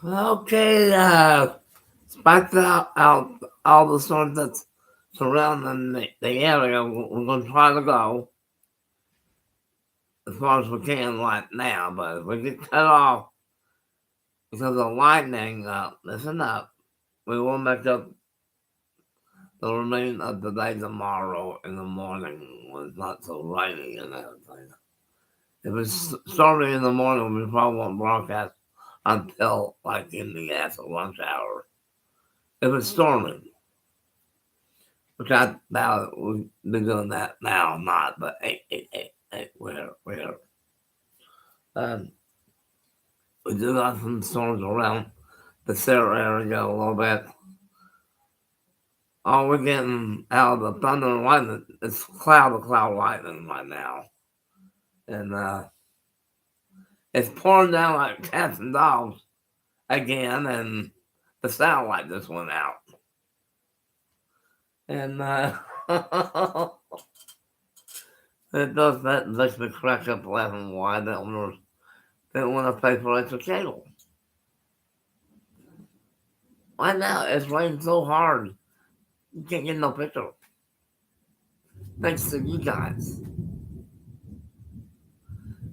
Okay, despite all the storms that's surrounding the area, we're going to try to go as far as we can right now. But if we get cut off because of lightning, listen up. We will make up the remainder of the day tomorrow in the morning when it's not so rainy and everything. If it's stormy in the morning, we probably won't broadcast until like in the after lunch hour. If it's storming, which I doubt we've been doing that now, not, but hey, um, we do have some storms around the Sarah area a little bit. All we're getting out of the thunder and lightning is cloud to cloud lightning right now. And it's pouring down like cats and dogs again, and the satellite just went out. And it does that makes me crack up laughing why the owners didn't want to pay for extra cable. Why now? It's raining so hard. You can't get no picture. Thanks to you guys.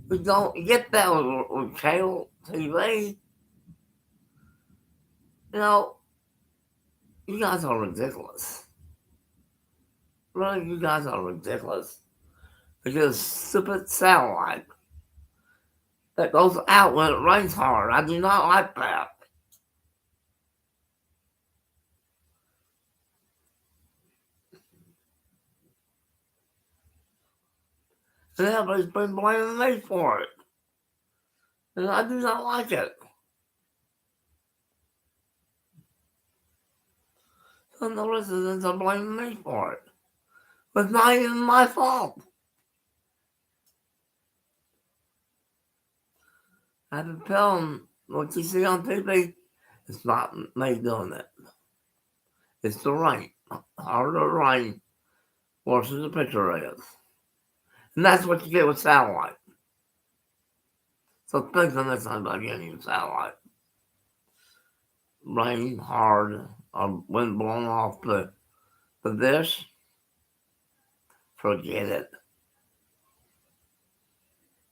We don't get that with cable TV. You know, you guys are ridiculous. Really, you guys are ridiculous. Because stupid satellite that goes out when it rains hard. I do not like that. And everybody's been blaming me for it. And I do not like it. So the residents are blaming me for it. It's not even my fault. I have to tell them what you see on TV, it's not me doing it. It's the rain. Harder rain, worse the picture is. And that's what you get with satellite. So think the next time about getting satellite. Rain hard or wind blowing off the dish, forget it.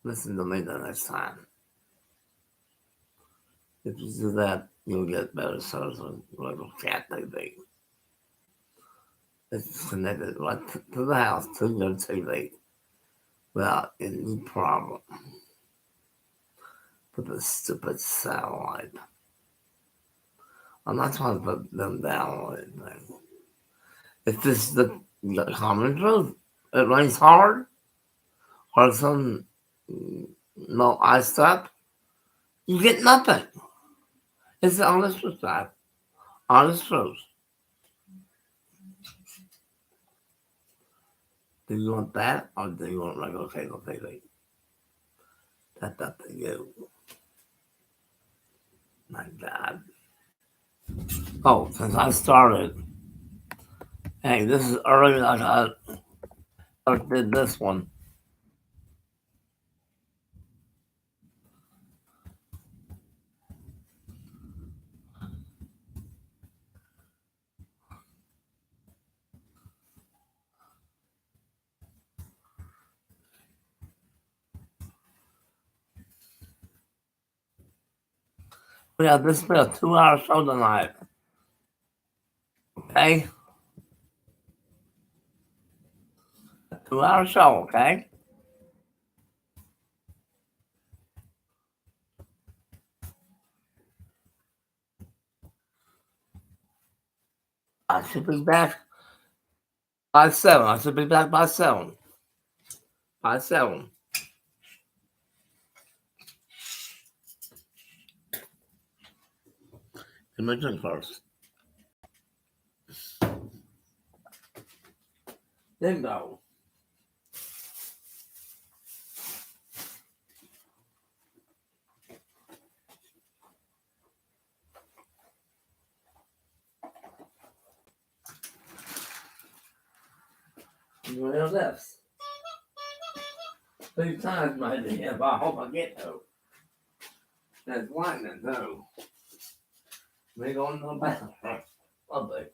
Listen to me the next time. If you do that, you'll get better service with little cat TV. It's connected right to the house, to your TV, without any problem. With the stupid satellite. I'm not trying to put them down or anything. It's just the common truth. It rains hard, or some no ice up, you get nothing. It's the honest truth, guys. Honest truth. Do you want that, or do you want regular cable TV? That's up to you. My God. Oh, since I started, hey, this is early like I did this one. Yeah, this has been a 2 hour show tonight. Okay? 2 hour show, okay? I should be back by 7. I should be back by 7. By 7. Give me a drink first. Then go. You know this. 3 times maybe, if I hope I get to. That's lightning, too. We going to the bathroom. Lovely.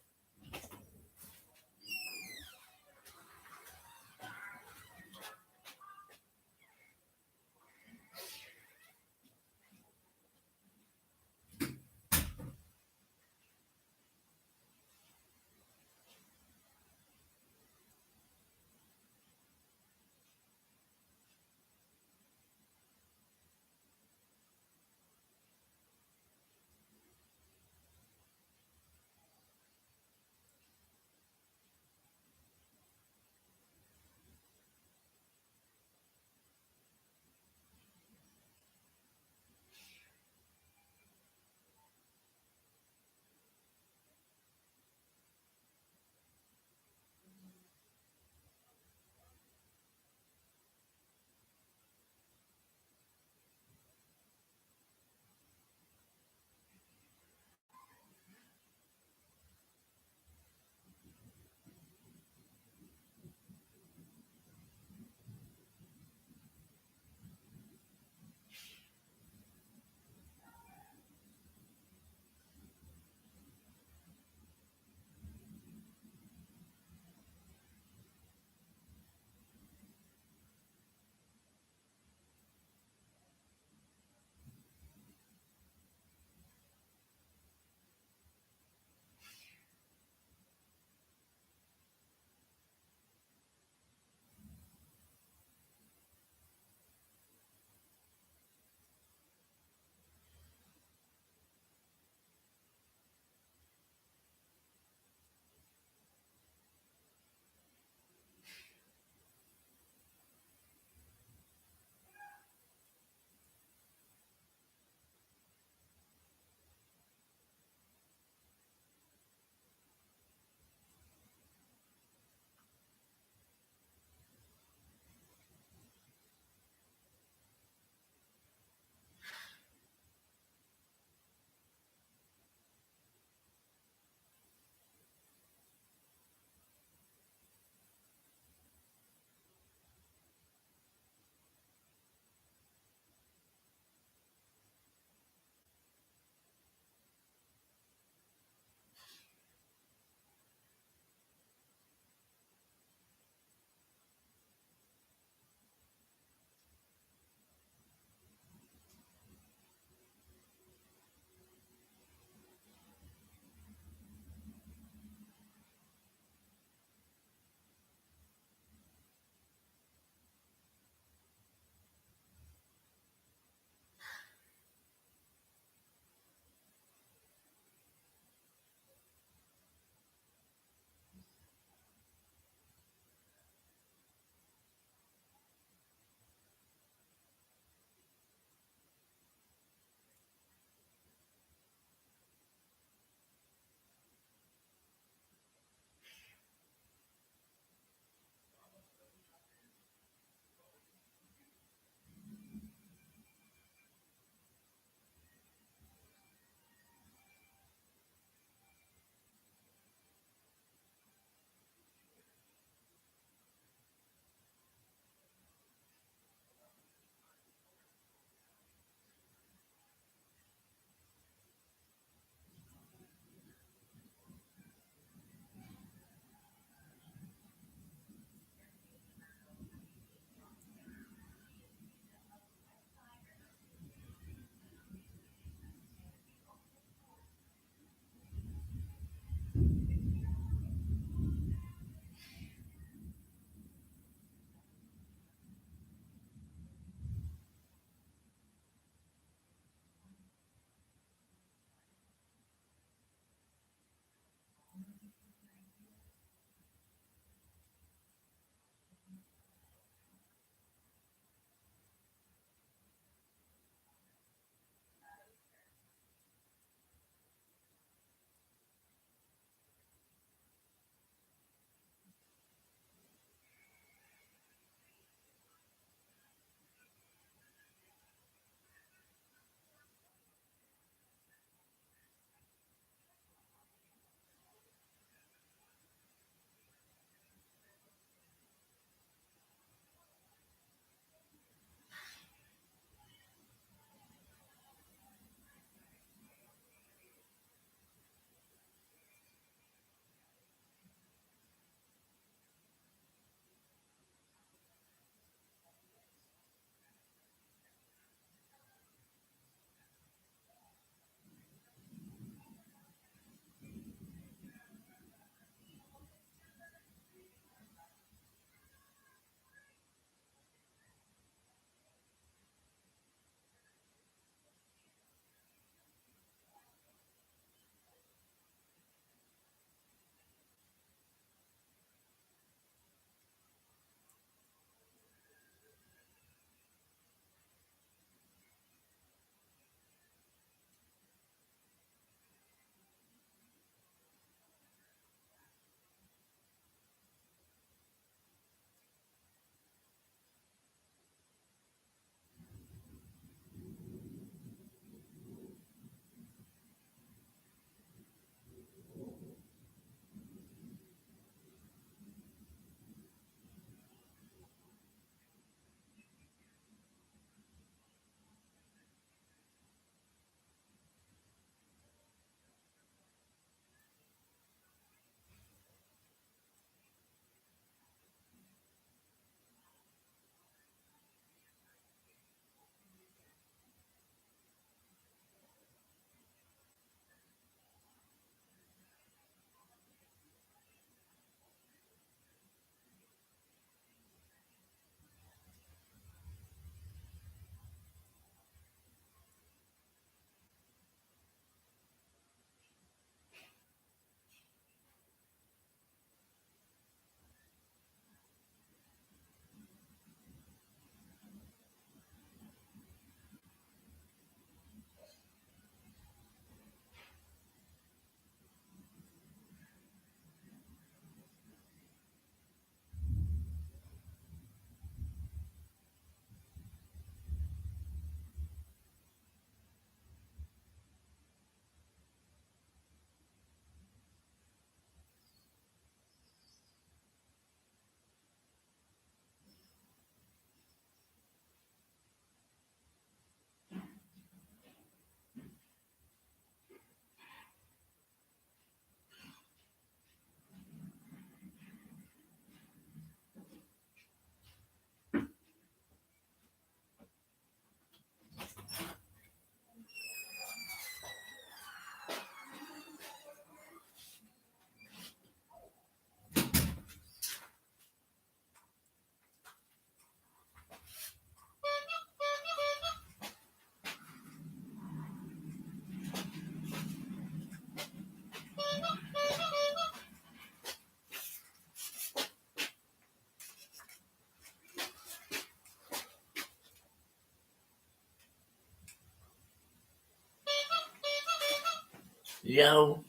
Yo,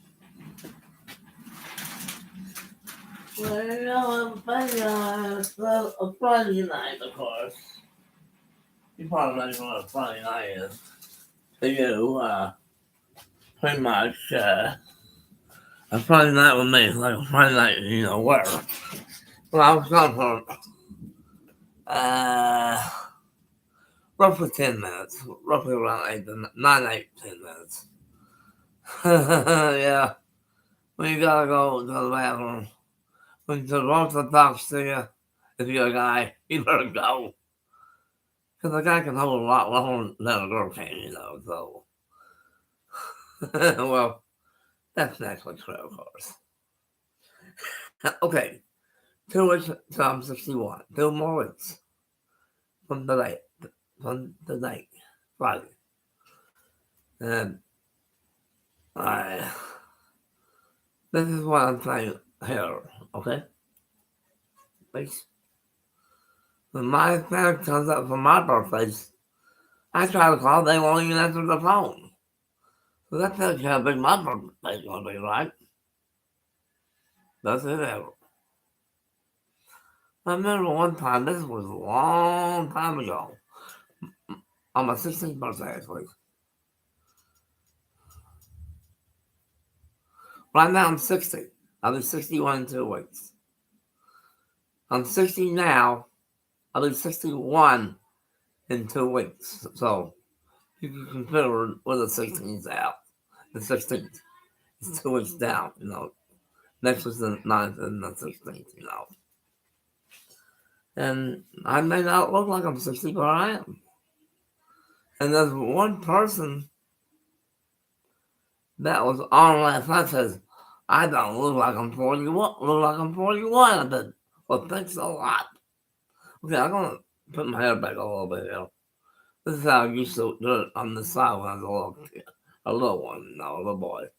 well, it's a Friday night, of course. You probably don't know what a Friday night is. So pretty much, a Friday night with me, like a Friday night, where? Well, I was gone for, roughly 10 minutes. Roughly around 10 minutes. Yeah, when you gotta go to the bathroom, when the doctor talks to you, if you're a guy, you better go. Because a guy can hold a lot longer than a girl can, so. Well, that's actually true, of course. Okay, 2 weeks till I'm 61. 2 more weeks from today. Friday. And this is what I'm saying here, okay? Please. When my family comes up for my birthday, I try to call, they won't even answer the phone. So that tells you how big my birthday's gonna be, right? That's it ever. I remember one time, this was a long time ago, on my 16th birthday, actually. Right now I'm 60. I'll be 61 in 2 weeks. I'm 60 now. I'll be 61 in 2 weeks. So you can consider where the 16th out. The 16th is 2 weeks down. Next is the 9th and the 16th. And I may not look like I'm 60, but I am. And there's one person that was on last night says, I don't look like I'm 41. Look like I'm 41. I said, well, thanks a lot. Okay, I'm going to put my hair back a little bit here. This is how I used to do it on the side when I was a little kid. A little one, a little boy.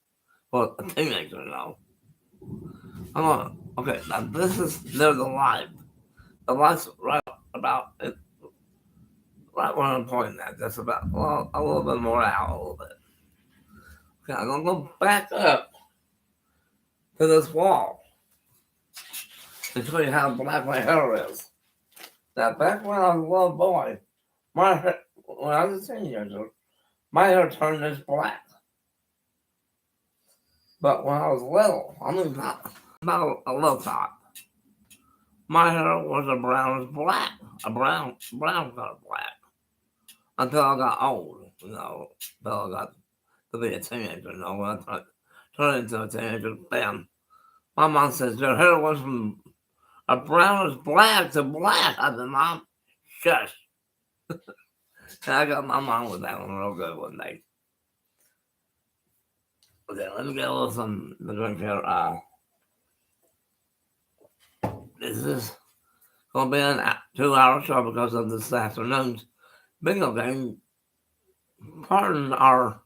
Well, a teenager now. Okay, now this is near the light. The light's right about it, right where I'm pointing at. That's about, a little bit more out, a little bit. Okay, I'm going to go back up to this wall to show you how black my hair is. Now, back when I was a little boy, when I was a teenager, my hair turned this black. But when I was little, I mean, not a little tot, my hair was a brownish black, a brown color black. Until I got old, until I got to be a teenager, when I turned into a teenager, bam. My mom says, your hair was from a brownish black to black. I said, Mom, shush. And I got my mom with that one real good one day. Okay, let me get a little something to drink here. This is going to be an 2-hour show because of this afternoon's bingo game. Pardon our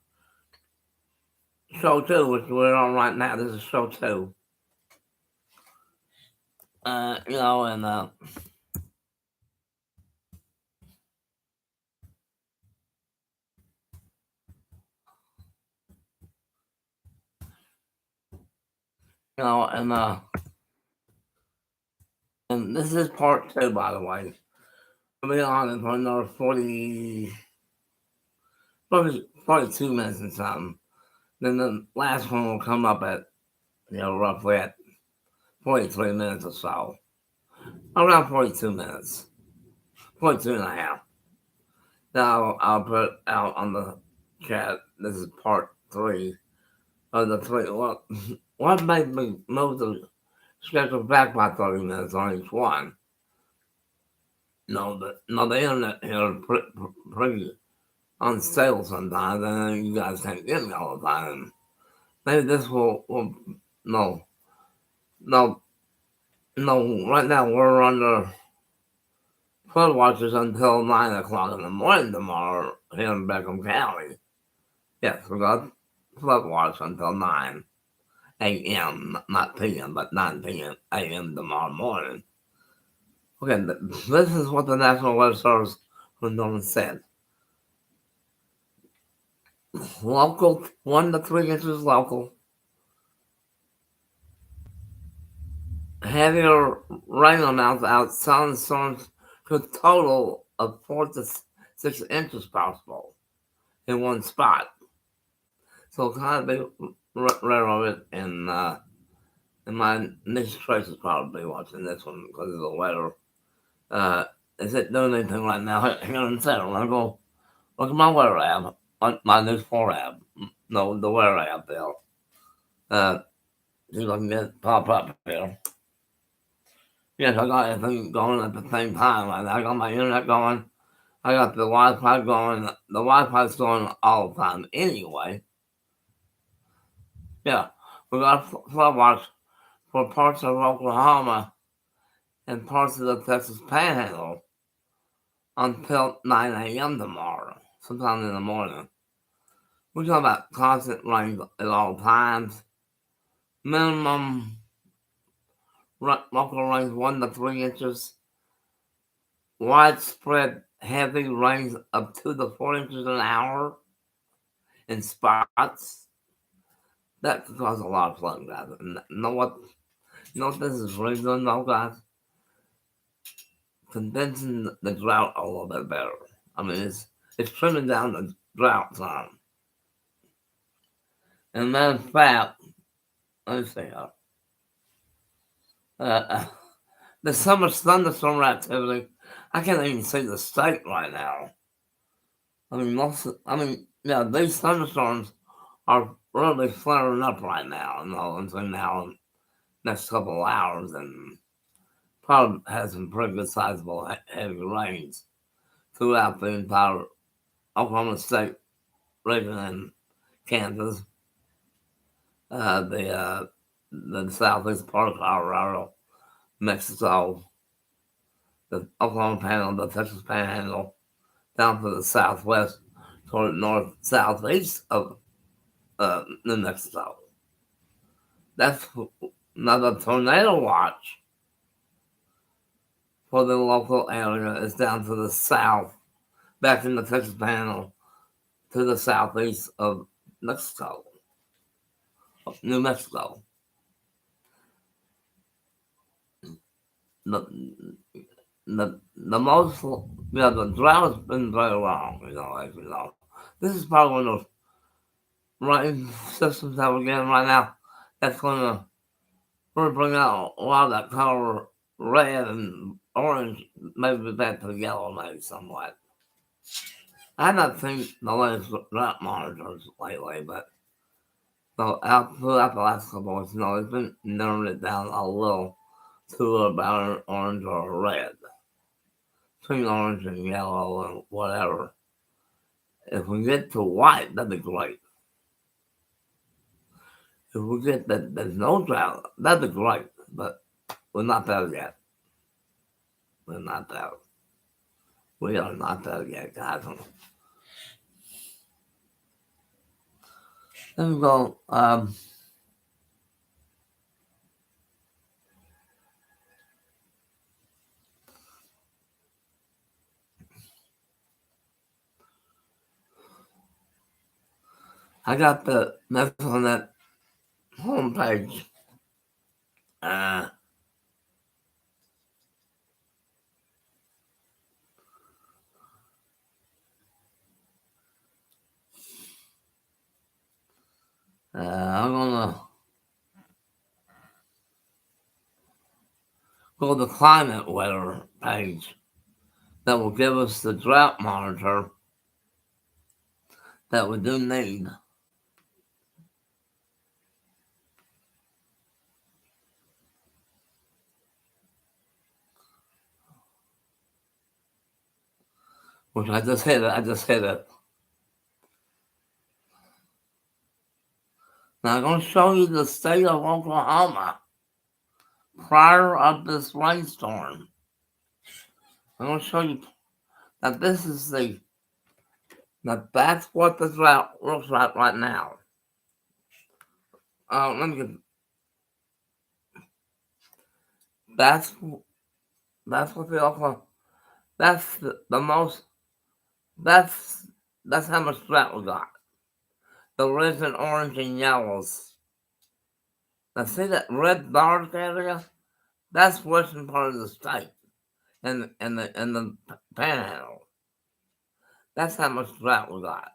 show 2, which we're on right now. This is show 2. And and this is part 2, by the way. I'll be on it for another 42 minutes and something. Then the last one will come up at, roughly at 43 minutes or so. Around 42 minutes. 42 and a half. Now I'll put out on the chat, this is part 3 of the 3. What made me move the schedule back by 30 minutes on each one? The internet here is pretty unstable sometimes, and you guys can't get me all the time. Maybe this will no, right now we're under flood watches until 9 o'clock in the morning tomorrow here in Beckham County. Yes, we got flood watch until 9 a.m., not p.m., but 9 p.m. a.m. tomorrow morning. Okay, this is what the National Weather Service said. Local, 1 to 3 inches local. Heavier rain amounts outside the storms could total of 4 to 6 inches possible in one spot. So kind of be right of it, and my niece Trace is probably watching this one because of the weather. Uh, is it doing anything right now here in Seattle? I go look at my weather app, my news 4 app. No, the weather app there. Uh, see if I can get it pop up here. Yes, I got everything going at the same time. I got my internet going. I got the Wi-Fi going. The Wi-Fi's going all the time anyway. Yeah, we got flood watch for parts of Oklahoma and parts of the Texas Panhandle until 9 a.m. tomorrow, sometime in the morning. We're talking about constant rain at all times. Minimum local rains 1 to 3 inches. Widespread heavy rains of 2 to 4 inches an hour in spots. That could cause a lot of flooding, guys. And you know what this is really doing, though, guys? Condensing the drought a little bit better. I mean, it's trimming down the drought time. And matter of fact, let me see. The summer thunderstorm activity, I can't even see the state right now. Yeah, these thunderstorms are really flaring up right now, between now and next couple of hours, and probably has some pretty good sizable heavy rains throughout the entire Oklahoma State region and Kansas, uh, the uh, the southeast part of Colorado, Mexico, the Oklahoma Panhandle, the Texas Panhandle, down to the southwest, toward north southeast of New Mexico. That's another tornado watch for the local area is down to the south, back in the Texas Panhandle, to the southeast of Mexico, New Mexico. The, the most, the drought has been very long, as you know. This is probably one of those rain systems that we're getting right now that's going to really bring out a lot of that color red and orange, maybe back to yellow, maybe somewhat. I have not seen the latest drought monitors lately, but so throughout the last couple of weeks, it's been narrowing it down a little to about orange or red. Between orange and yellow and whatever. If we get to white, that'd be great. If we get that there's no drought, that'd be great. But we're not there yet. We're not there. We are not there yet, guys. Let me go. I got the message on that homepage. Uh, I'm gonna go to the climate weather page that will give us the drought monitor that we do need. Which I just hit it. Now I'm going to show you the state of Oklahoma prior of this rainstorm. I'm going to show you that this is that's what the drought looks like right now. Let me get, that's, that's what the Oklahoma, that's the most, that's, that's how much drought we got. the reds and orange and yellows. Now see that red dark area? That's western part of the state and the panhandle. That's how much drought we got.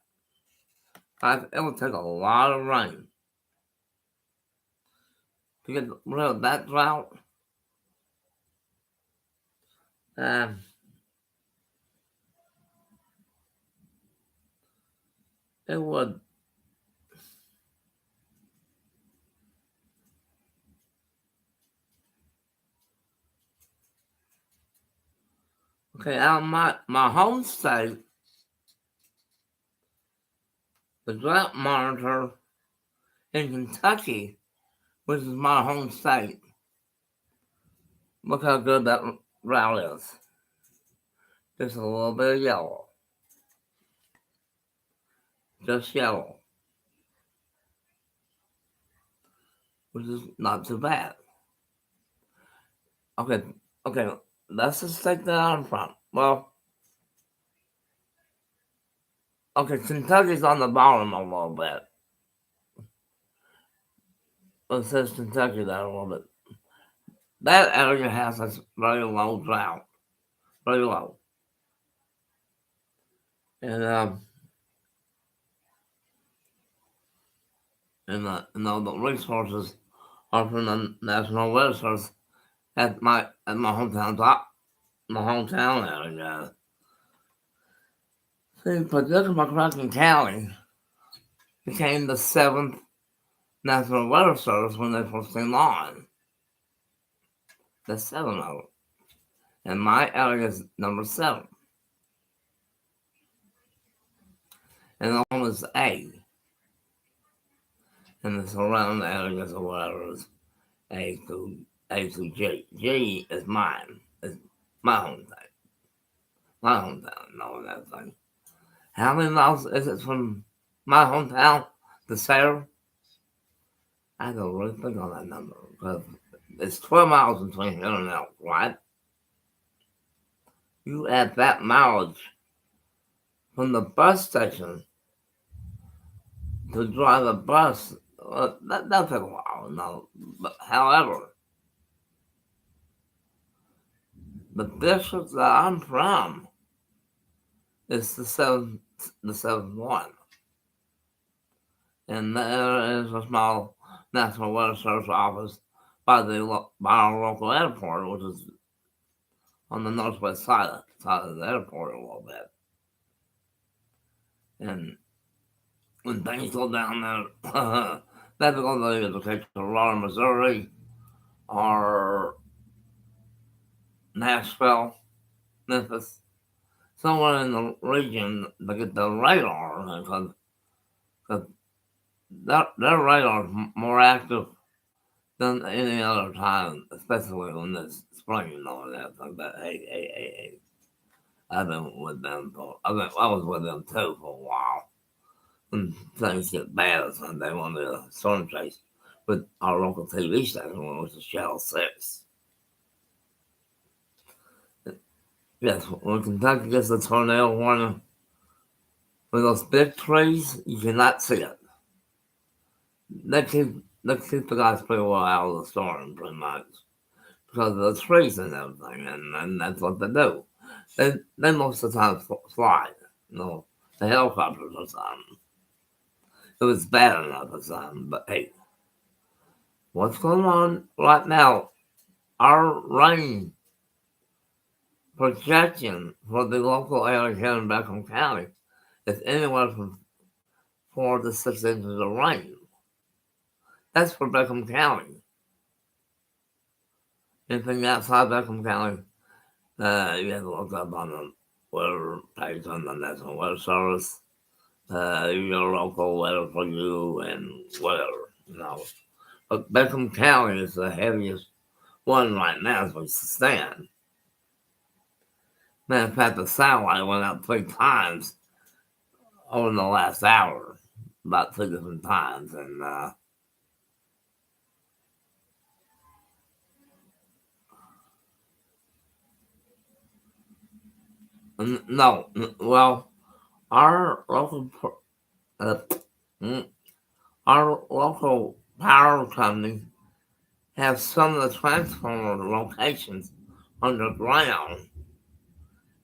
It will take a lot of rain to get rid of that drought. Um, it would. Okay, out of my home state, the drought monitor in Kentucky, which is my home state, look how good that drought is. Just a little bit of yellow. Just yellow. Which is not too bad. Okay, okay, let's just take that on from. Well, okay, Kentucky's on the bottom a little bit. It says Kentucky there a little bit. That area has a very low drought. Very low. And the resources are from the National Weather Service at my hometown area. See, Paducah-McCracken County became the 7th National Weather Service when they first came on. The 7th of them. And my area is number 7. And the home is A. And the surrounding areas or whatever is A to G. G is mine. It's my hometown. My hometown, no that thing. How many miles is it from my hometown to Sarah? I don't really think on that number because it's 12 miles between here and Elk, right? You add that mileage from the bus station to drive a bus, that'll take a while, no. But however, the district that I'm from is the seventh one. And there is a small National Weather Service office by our local airport, which is on the northwest side of the airport a little bit. And when things go down there, that's going to either take to Aurora, Missouri, or Nashville, Memphis, somewhere in the region to get the radar, because their radar is more active than any other time, especially when it's spring and all that. Like that, hey. I've been with them I was with them too for a while. When things get bad or something, they want me to storm chase with our local TV station, which is Channel 6. Yes, when Kentucky gets a tornado warning, with those big trees, you cannot see it. They keep the guys pretty well out of the storm, pretty much, because of the trees and everything, and that's what they do. They most of the time fly, the helicopters or something. It was bad enough or something, but hey, what's going on right now? Our rain projection for the local area here in Beckham County is anywhere from 4 to 6 inches of rain. That's for Beckham County. Anything outside Beckham County, you have to look up on the weather page on the National Weather Service, your local weather for you, and whatever. But Beckham County is the heaviest one right now as we stand. Matter of fact, the satellite went up 3 times over the last hour, about 2 different times, and no, well, our local Mm. Our local power company have some of the transformer locations underground,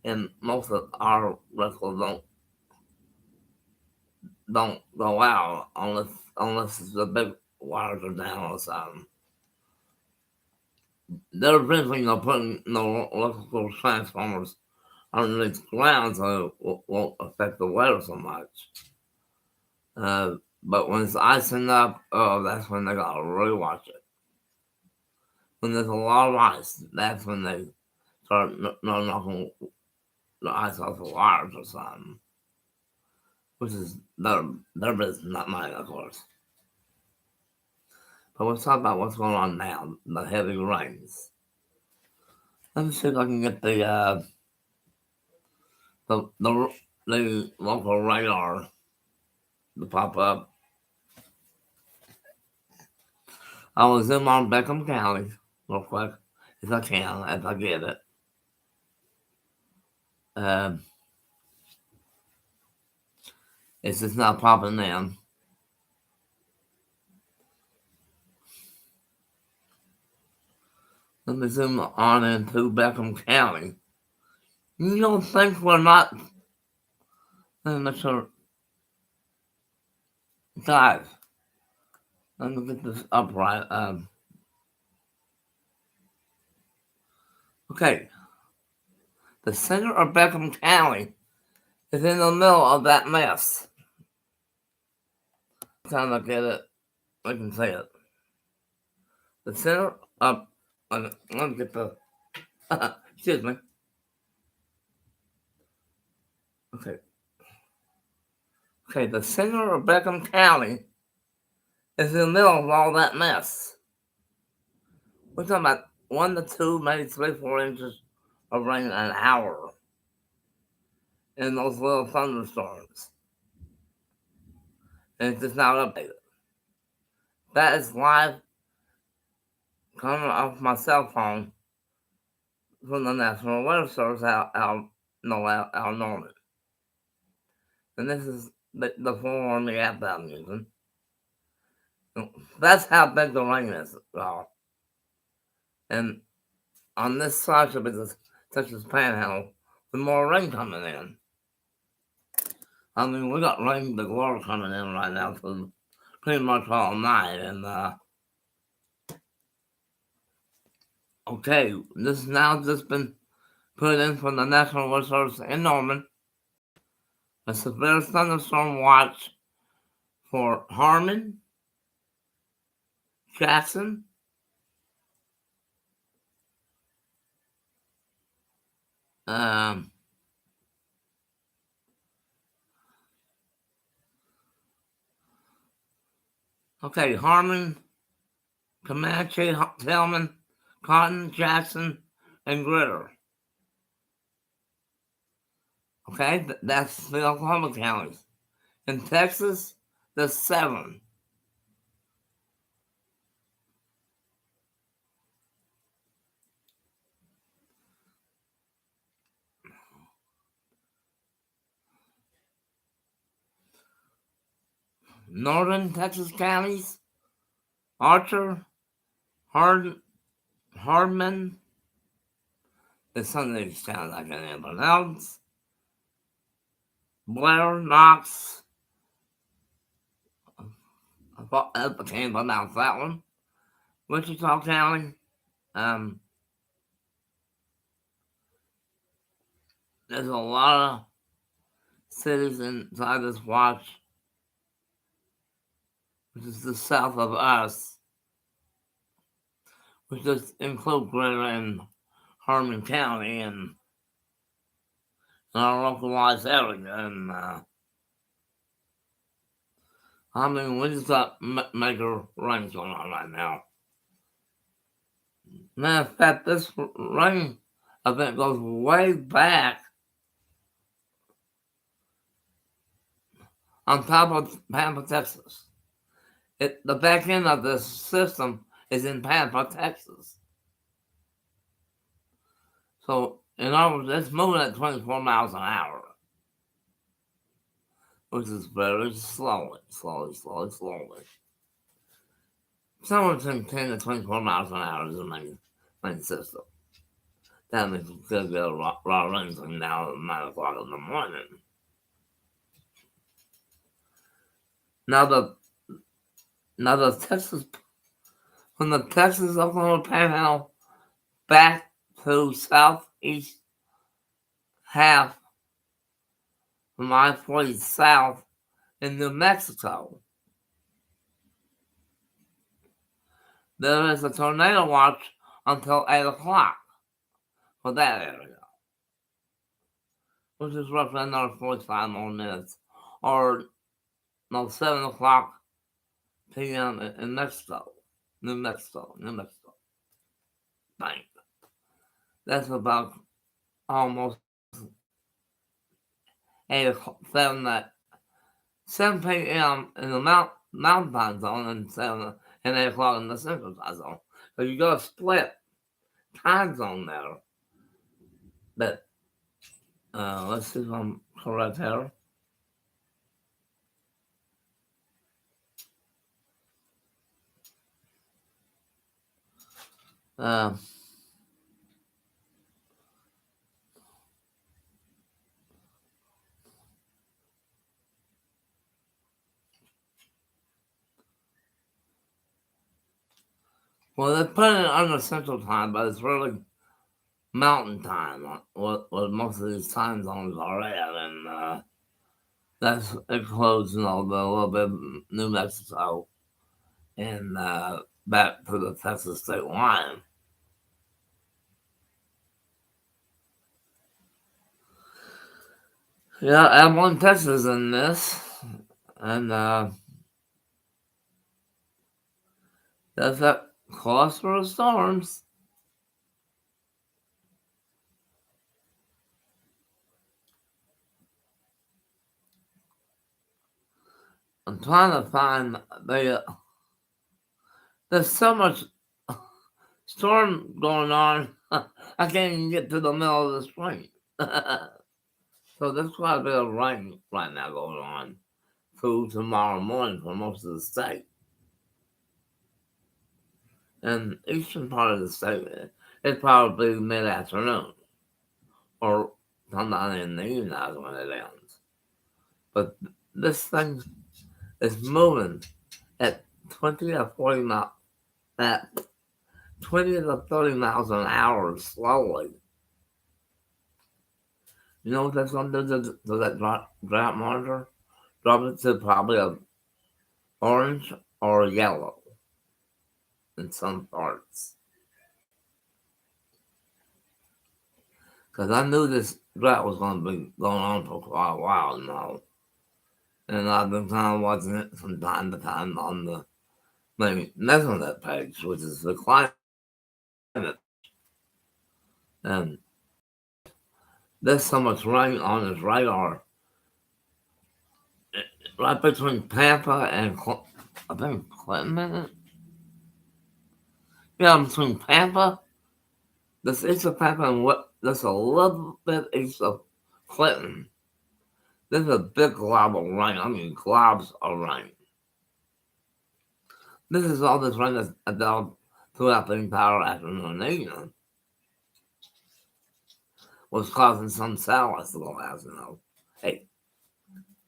and most of our vehicles don't go out unless the big wires are down or something. They're eventually putting the electrical transformers underneath the ground so it won't affect the weather so much. But when it's icing up, oh, that's when they gotta really watch it. When there's a lot of ice, that's when they start knocking the ice off the wires or something. Which is their business, not mine, of course. But let's talk about what's going on now, the heavy rains. Let me see if I can get the, the, the local radar to pop up. I will zoom on Beckham County real quick, if I can, if I get it. Uh, it's just not popping in. Let me zoom on into Beckham County. You don't think we're not. Let me make sure. Guys, let me get this upright. Okay, the center of Beckham County is in the middle of that mess. Time I get it, I can say it. The center of. Let me get the. Excuse me. Okay. Okay, the center of Beckham County is in the middle of all that mess. We're talking about 1 to 2, maybe 3, 4 inches of rain an hour in those little thunderstorms. And it's just not updated. That is live coming off my cell phone from the National Weather Service out Norman. And this is the forewarning app that I'm using. That's how big the rain is, y'all. And on this side of it, such as Panhandle, with more rain coming in. I mean, we got rain the glory coming in right now for pretty much all night. And, okay, this has now just been put in from the National Weather Service in Norman. A severe thunderstorm watch for Harmon, Jackson, um, okay, Harmon, Comanche, Tillman, Cotton, Jackson, and Gritter. Okay, that's the Oklahoma counties. In Texas, there's 7. Northern Texas counties, Archer, Hardman, there's some of these towns I can't even pronounce, Blair, Knox, I can't pronounce that one, Wichita County, there's a lot of cities inside this watch, which is the south of us, which just include Greater and Harmon County and our localized area. And I mean, we just got major rains going on right now. Matter of fact, this rain event goes way back on top of Pampa, Texas. The back end of the system is in Pampa, Texas. So, in other words, it's moving at 24 miles an hour. which is very slowly. Somewhere between 10 to 24 miles an hour is the main system. That means we could get a lot of rain from now to 9 o'clock in the morning. Now the Texas, from the Texas Oklahoma Panhandle back to southeast half from I-40 south in New Mexico, there is a tornado watch until 8 o'clock for that area, which is roughly another 45 more minutes, or no, 7 o'clock p.m. in Mexico, New Mexico. Bang. That's about almost 7 p.m. in the mountain time zone and 8 o'clock in the central time zone. So you got a split time zone there. But let's see if I'm correct here. Well, they put it under Central Time, but it's really Mountain Time, what most of these time zones are at, and that's includes, the little bit of New Mexico and back to the Texas state line. Yeah, Abilene, Texas in this, and that's that cause for the storms. I'm trying to find there's so much storm going on, I can't even get to the middle of the spring. So there's quite a bit of rain right now going on through tomorrow morning for most of the state. And eastern part of the state, it's probably mid-afternoon or sometime in the evening when it ends. But this thing is moving at 20 to 40 miles, at 20 to 30 miles an hour slowly. You know what that's going to do to that drought monitor? Drop it to probably a orange or yellow in some parts. Because I knew this drought was going to be going on for quite a while now. And I've been kind of watching it from time to time on the Mesonet page, which is the climate. And there's so much rain on his radar. Right between Pampa and I think Clinton, is it? Yeah, between Pampa, this east of Pampa, and there's a little bit east of Clinton. There's a big glob of rain. I mean, globs of rain. This is all this rain that's developed throughout the entire afternoon and evening. Was causing some satellites to go out, Hey,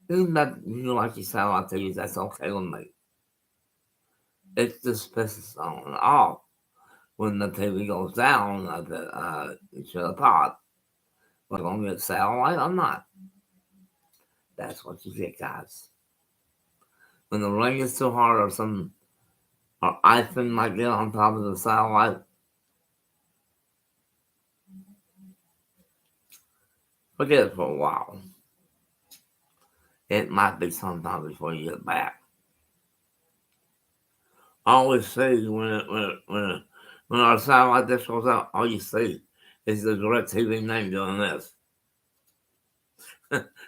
isn't that, like your satellite TVs, that's okay with me. It just pisses on off when the TV goes down at the pod. We're going to get satellite or not. That's what you get, guys. When the rain is too hard or icing might get on top of the satellite, forget it for a while. It might be sometime before you get back. All we see when our satellite dish goes out, all you see is the DirecTV name doing this.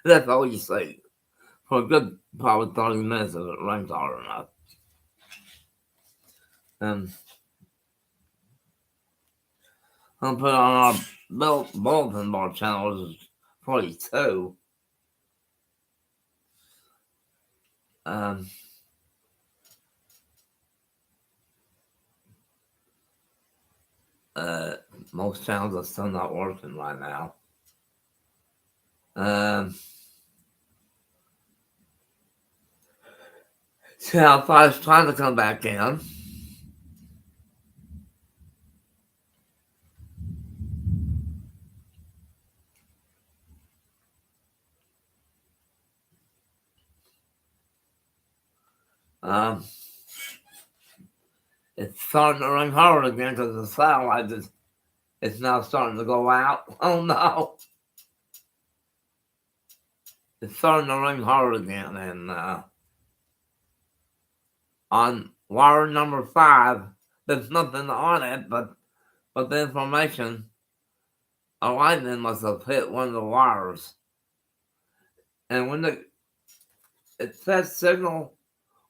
That's all you see. For a good probably 30 minutes if it rains hard enough. And I'll put on our bulletin board channel, which is 42. Um, uh, most channels are still not working right now. Channel 5 is trying to come back in. Um, it's starting to ring hard again because the satellite is now starting to go out. Oh no! It's starting to ring hard again, and on wire number 5, there's nothing on it, but the information, a lightning must have hit one of the wires. And when it says signal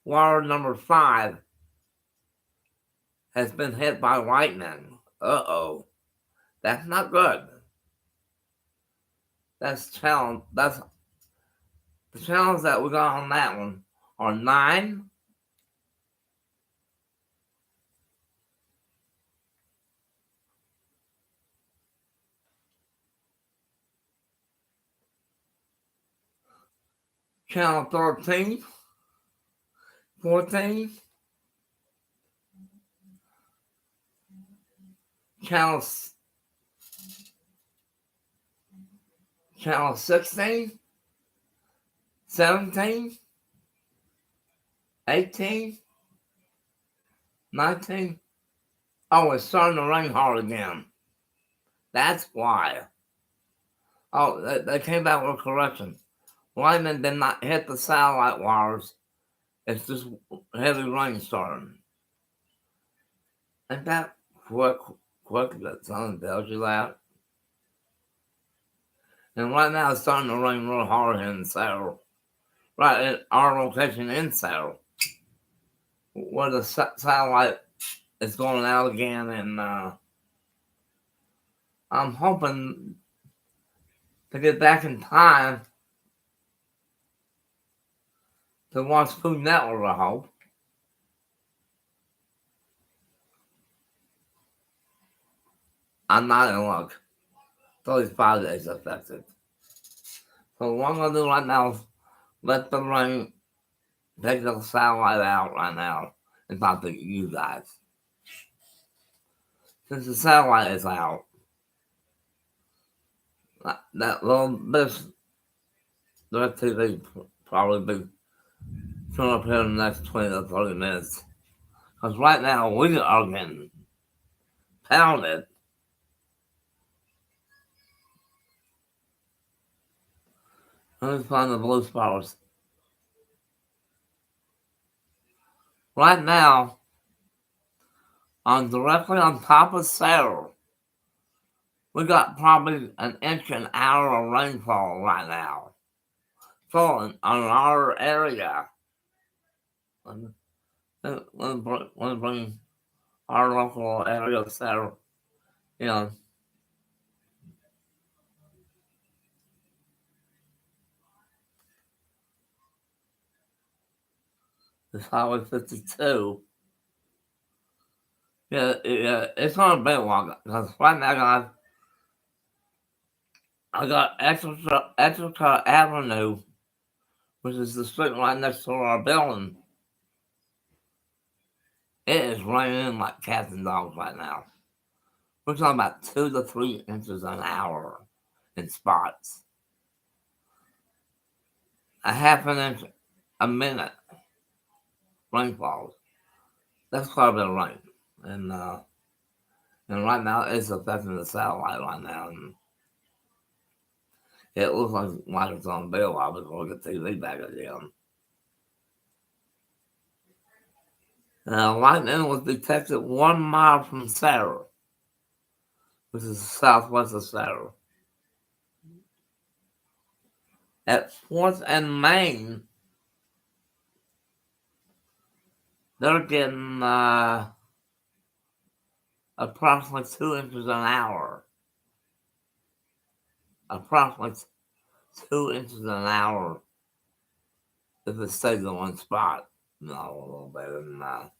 wire number 5 has been hit by lightning. Uh-oh. That's not good. That's the channels that we got on that one are 9, channel 13, 14, channel 16, 17, 18, 19. Oh, it's starting to rain hard again. That's why. Oh, they came back with a correction. Lightning did not hit the satellite wires. It's just heavy rain starting. Ain't that quick that someone tells you that? And right now it's starting to rain real hard here in Seattle. Right at our location in Seattle. Where the satellite is going out again, and I'm hoping to get back in time to watch Food Network, I hope. I'm not in luck. It's only 5 days affected. So what I'm going to do right now is let the rain take the satellite out right now and talk to you guys. Since the satellite is out, that little bit of TV probably be coming up here in the next 20 to 30 minutes. Because right now we are getting pounded. Let me find the blue spars. Right now, I'm directly on top of Sarah. We got probably an inch an hour of rainfall right now. Falling on our area. Let me bring our local area of Sarah. You know, it's Highway 52. Yeah, it's not a bit long. Because right now, guys, I got Exeter Avenue, which is the street right next to our building. It is raining like cats and dogs right now. We're talking about 2 to 3 inches an hour in spots. A half an inch a minute rainfall. That's quite a bit of rain. And right now it's affecting the satellite right now. And it looks like it's on bail while before we get TV back again. Lightning was detected 1 mile from Sarah, which is southwest of Sarah. At 4th and Main, they're getting approximately 2 inches an hour. Approximately 2 inches an hour if it stays in one spot. No, a little better than that.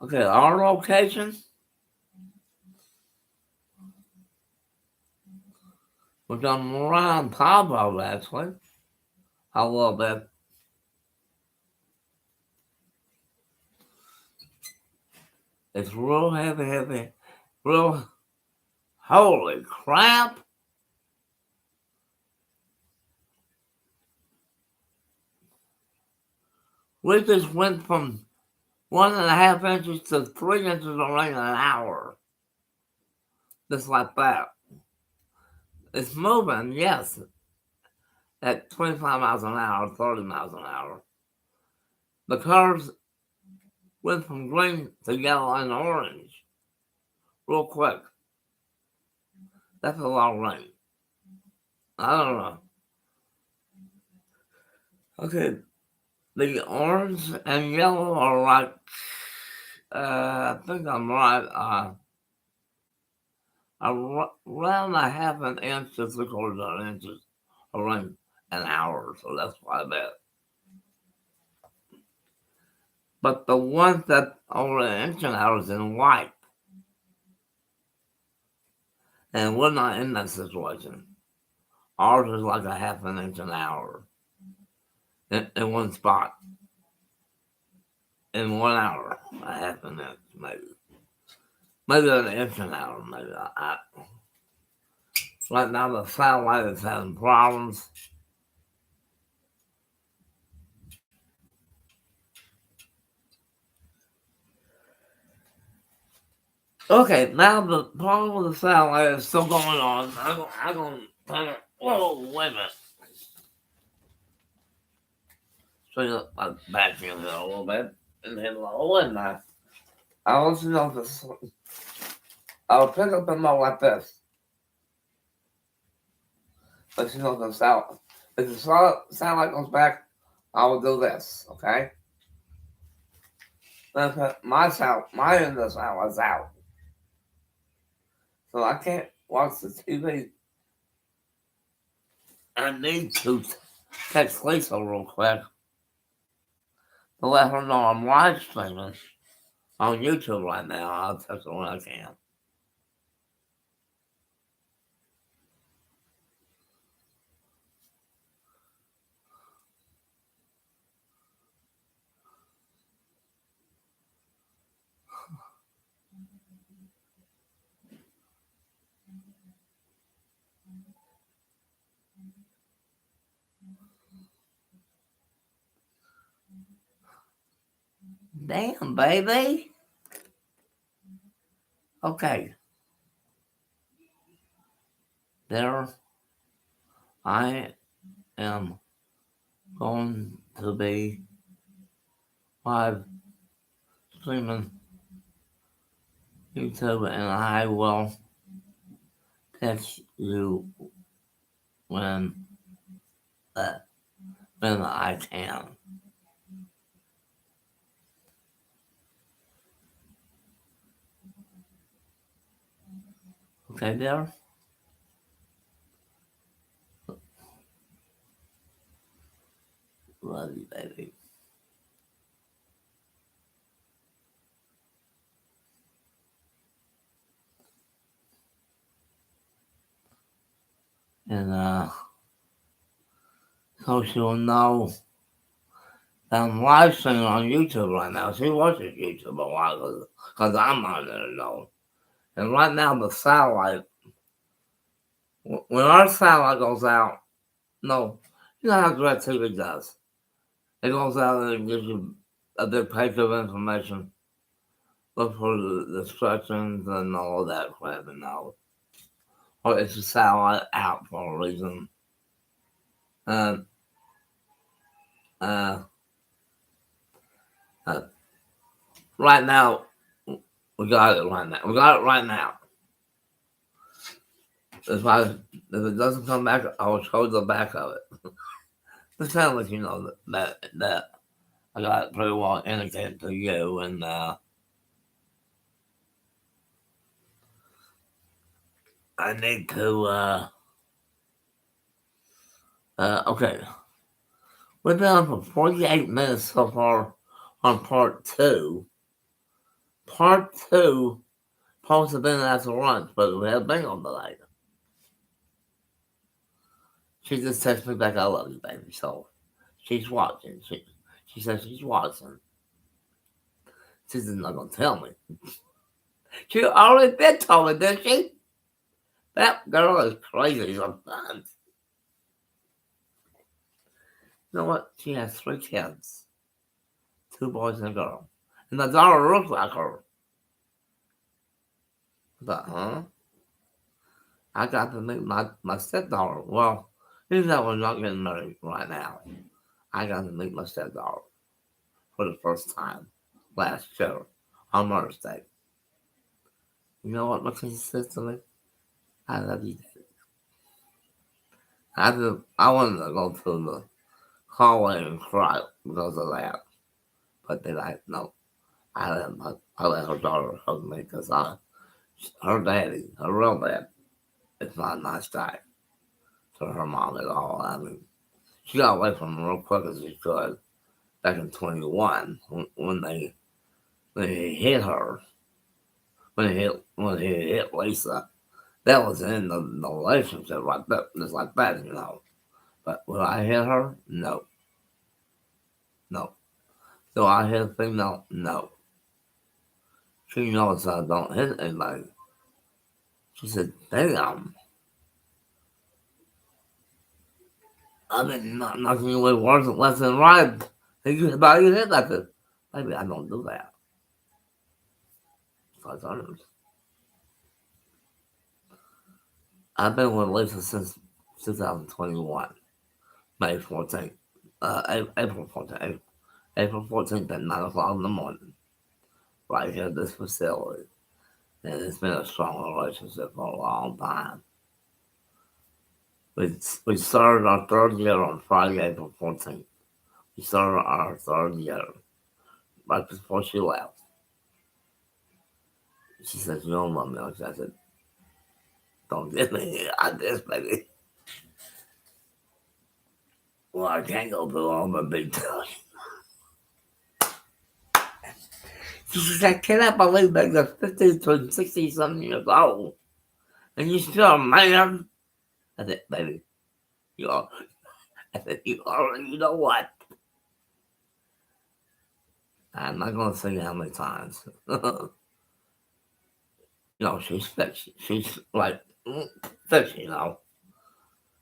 Okay, our location was on around top of actually. A little bit. It's real heavy. Real, holy crap. We just went from 1.5 inches to 3 inches of rain an hour. Just like that. It's moving, yes, at 25 miles an hour, 30 miles an hour. The cars went from green to yellow and orange real quick. That's a lot of rain. I don't know. Okay, the orange and yellow are like, I think I'm right, around a half an inch to 3/4 inches of rain an hour, so that's quite a bit. But the ones that over an inch an hour is in white. And we're not in that situation. Ours is like a half an inch an hour in one spot. In 1 hour, a half an inch, maybe. Maybe an inch an hour, maybe. Right now, the satellite is having problems. Okay, now the problem with the satellite is still going on. I'm going to turn it. Whoa, wait a minute. Straighten up my back here a little bit. And hit low, and I'll let you know this. I'll pick up the remote like this. Let you know the satellite. If the satellite goes back, I will do this, okay? Then my end of the satellite's out. So I can't watch the TV. I need to text Lisa real quick to let her know I'm live streaming on YouTube right now. I'll text her when I can. Damn, baby. Okay. There I am going to be live streaming YouTube, and I will text you when when I can. Okay, there. Love you, baby. And so she'll know that I'm live streaming on YouTube right now. She watches YouTube a lot because I'm on there, though. And right now, the satellite, when our satellite goes out, no, you know how DirecTV does. It goes out and it gives you a big page of information. Look for the instructions and all that crap and all. Or it's a satellite out for a reason. And uh, uh, right now, we got it right now. We got it right now. If it doesn't come back, I will show the back of it. Just trying to let you know that I got it pretty well indicated to you, and I need to. Okay, we've been on for 48 minutes so far on part two. Part two supposed to have been after lunch, but we had bingo delay. She just texted me back, "I love you, baby." So she's watching. She says she's watching. She's not gonna tell me. She already did tell me, didn't she? That girl is crazy sometimes. You know what? She has 3 kids, 2 boys and a girl, and the daughter looks like her. But I got to meet my stepdaughter. Well, even though we're not getting married right now, I got to meet my stepdaughter for the first time last year on Mother's Day. You know what Mackenzie says to me? I love you, Daddy. I wanted to go to the hallway and cry because of that. But then no. I let her daughter hug me because her daddy, her real dad, is not a nice guy to her mom at all. I mean, she got away from him real quick as she could back in 21 when he hit her, when he hit Lisa. That was in the relationship like that, just like that, you know. But would I hit her? No. No. Do I hit a female? No. She knows I don't hit anybody. She said, damn. I've been knocking you away words left and right. And you about you hit like this. Maybe I don't do that. Because I've been with Lisa since 2021, May 14th. April 14th. April 14th at 9 o'clock in the morning. Right here at this facility. And it's been a strong relationship for a long time. We started our third year on Friday, April 14th. We started our third year right before she left. She said, "You don't love me." I said, "Don't get me like this, baby." Well, I can't go through all my big time. She said, "I cannot believe that you're 50 to 60 something years old and you're still a man." I said, "Baby, you are." I said, "You already, you know what?" I'm not going to say how many times. She's fixed. She's like, fixed, you know.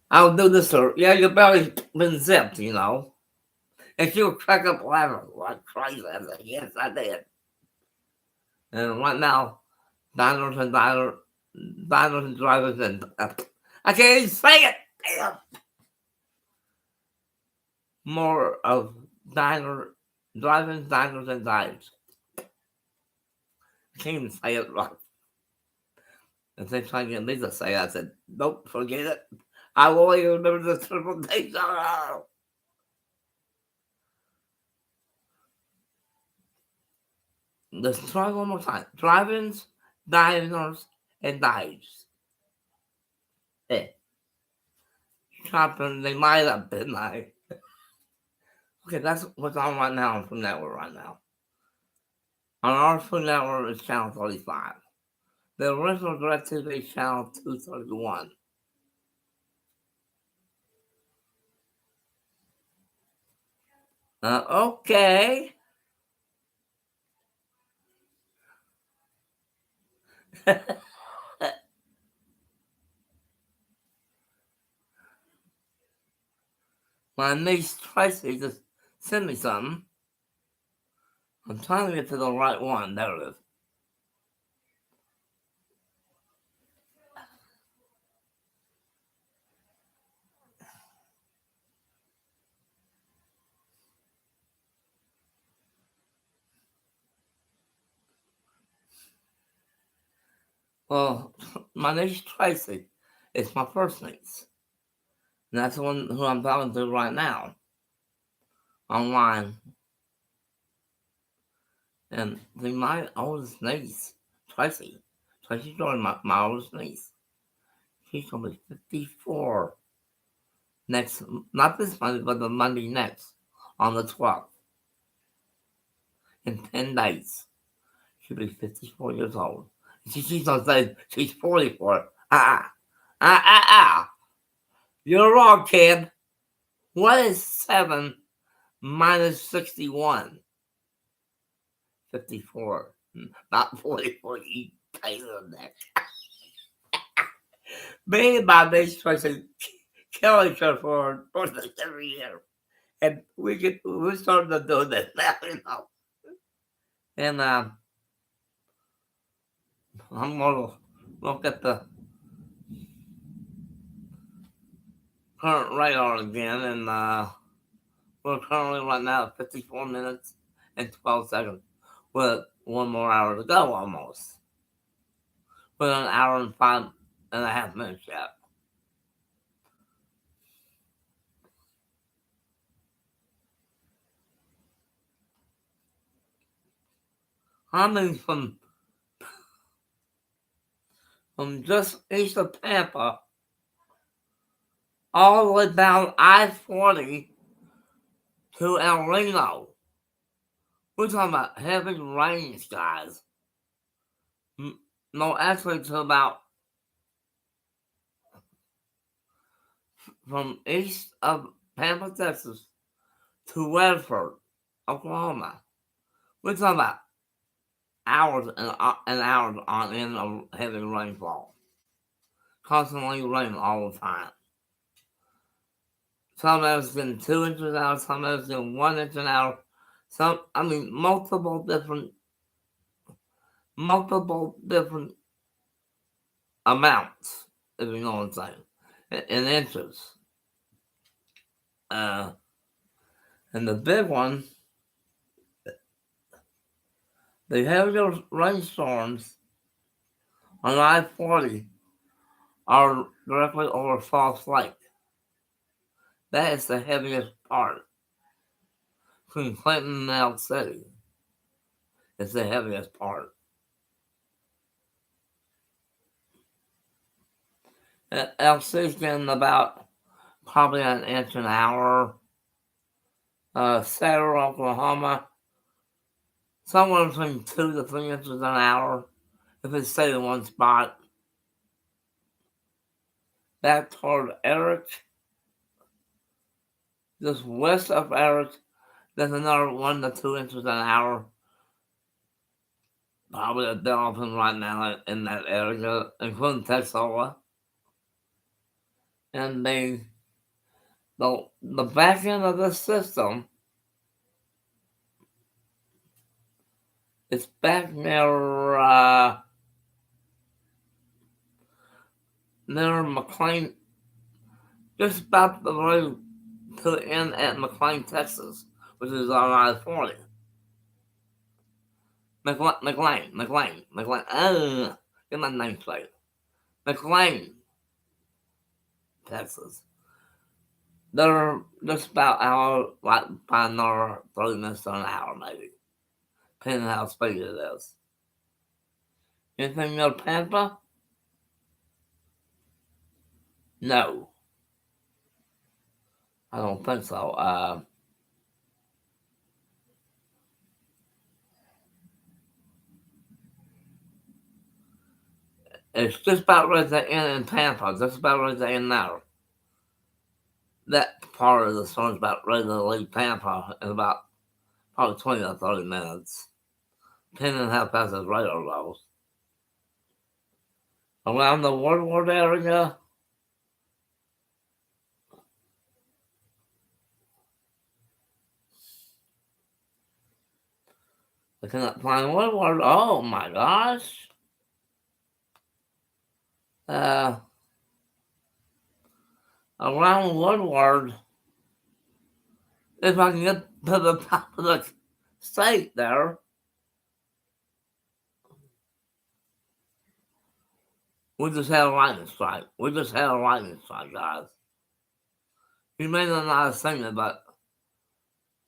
I'll do this to her. Yeah, your belly's been zipped, you know. And she would crack up laughing like crazy. I said, "Yes, I did." And right now, diners and diners and drivers and I can't even say it. Damn. More of diners and diners. I can't even say it right. And they trying to get me to say it. I said, "Nope, forget it. I will even remember the triple T. Let's try one more time. Drive-ins, diners, and dives. Eh. Shopping, they might have been like. Okay, that's what's on right now on Food Network right now. On our Food Network is channel 35. The original DirecTV is channel 231. Okay. My niece Tracy just sent me something. I'm trying to get to the right one. There it is. Well, my niece Tracy is my first niece. And that's the one who I'm talking to right now. Online. And see, my oldest niece, Tracy Jordan, my oldest niece, she's going to be 54 next, not this Monday, but the Monday next, on the 12th. In 10 days, she'll be 54 years old. She's going to say she's 44. You're wrong, kid. What is 7 minus 61? 54. Not 44. You tiny little neck. Me and my niece tries to kill each other for birthdays every year. And we started to do this now, you know. And I'm going to look at the current radar again, and we're currently right now at 54 minutes and 12 seconds, with 1 more hour to go almost. With an hour and 5.5 minutes yet. I mean, from just east of Tampa, all the way down I-40 to El Reno. We're talking about heavy rain, guys. No, actually, to about from east of Pampa, Texas, to Redford, Oklahoma. We're talking about hours and hours on end of heavy rainfall. Constantly raining all the time. Some areas getting 2 inches an hour, some areas getting 1 inch an hour. Multiple different amounts, if you know what I'm saying, in inches. And the big one, the heavier rainstorms on I-40 are directly over Falls Lake. That is the heaviest part. Between Clinton and Elk City, it's the heaviest part. Elk City's getting about probably an inch an hour. Sarah, Oklahoma, somewhere between 2 to 3 inches an hour if it stays in one spot. Back toward Eric, just west of Eric, there's another 1 to 2 inches an hour. Probably a developing right now in that area, including Texola. And the back end of the system is back near McLean, just about the road to the end at McLean, Texas, which is on I-40. McLean. Get my name straight. McLean, Texas. They're just about hour, like by another 30 minutes to an hour, maybe, depending on how speed it is. Anything near Tampa? No, I don't think so. It's just about ready to end in Tampa, just about ready to end now. That part of the storm's about ready to leave Tampa in about probably 20 or 30 minutes, depending on how fast his radar goes. Around the Woodward area, I cannot find Woodward. Oh my gosh. Around Woodward, if I can get to the top of the state there, we just had a lightning strike. Guys. You may not have seen it, but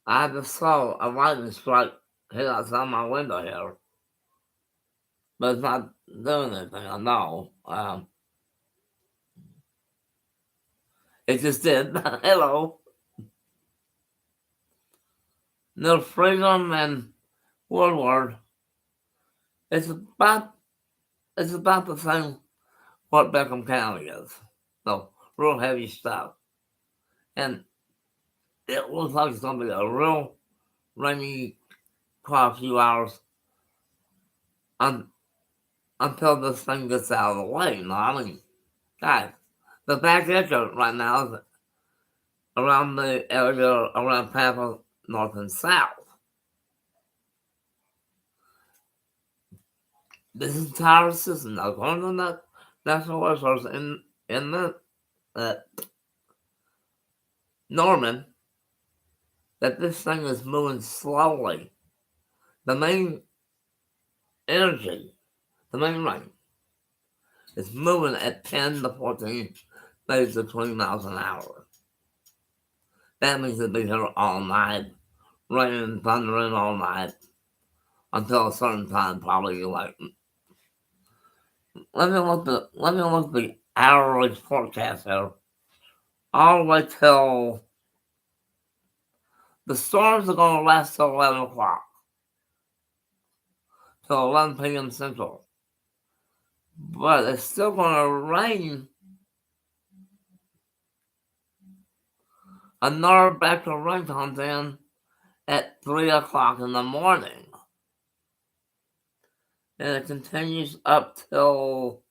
I just saw a lightning strike hit outside my window here, but it's not doing anything. I know. It just did. Hello. Near Freedom and Woodward. It's about the same what Beckham County is. So real heavy stuff. And it looks like it's gonna be a real rainy quite a few hours un- until this thing gets out of the way. You know, I mean, guys, the back edge of it right now is around the area around Tampa, north and south. This entire system, according to the National Weather Service in the uh, Norman, that this thing is moving slowly. The main energy, the main rain, is moving at 10 to 14 maybe to 20 miles an hour. That means it'll be here all night, raining, thundering all night until a certain time, probably like. Let me look the hourly forecast here, all the way till the storms are going to last till 11 o'clock, till 11 p.m. Central. But it's still going to rain another batch of rain comes in at 3 o'clock in the morning. And it continues up till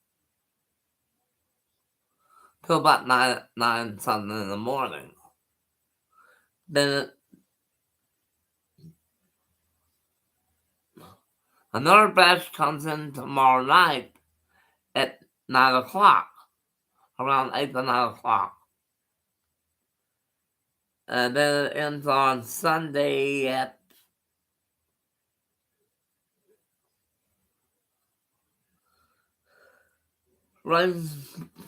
about 9 something in the morning. Then another batch comes in tomorrow night at 9 o'clock, around 8 to 9 o'clock. And then it ends on Sunday at rain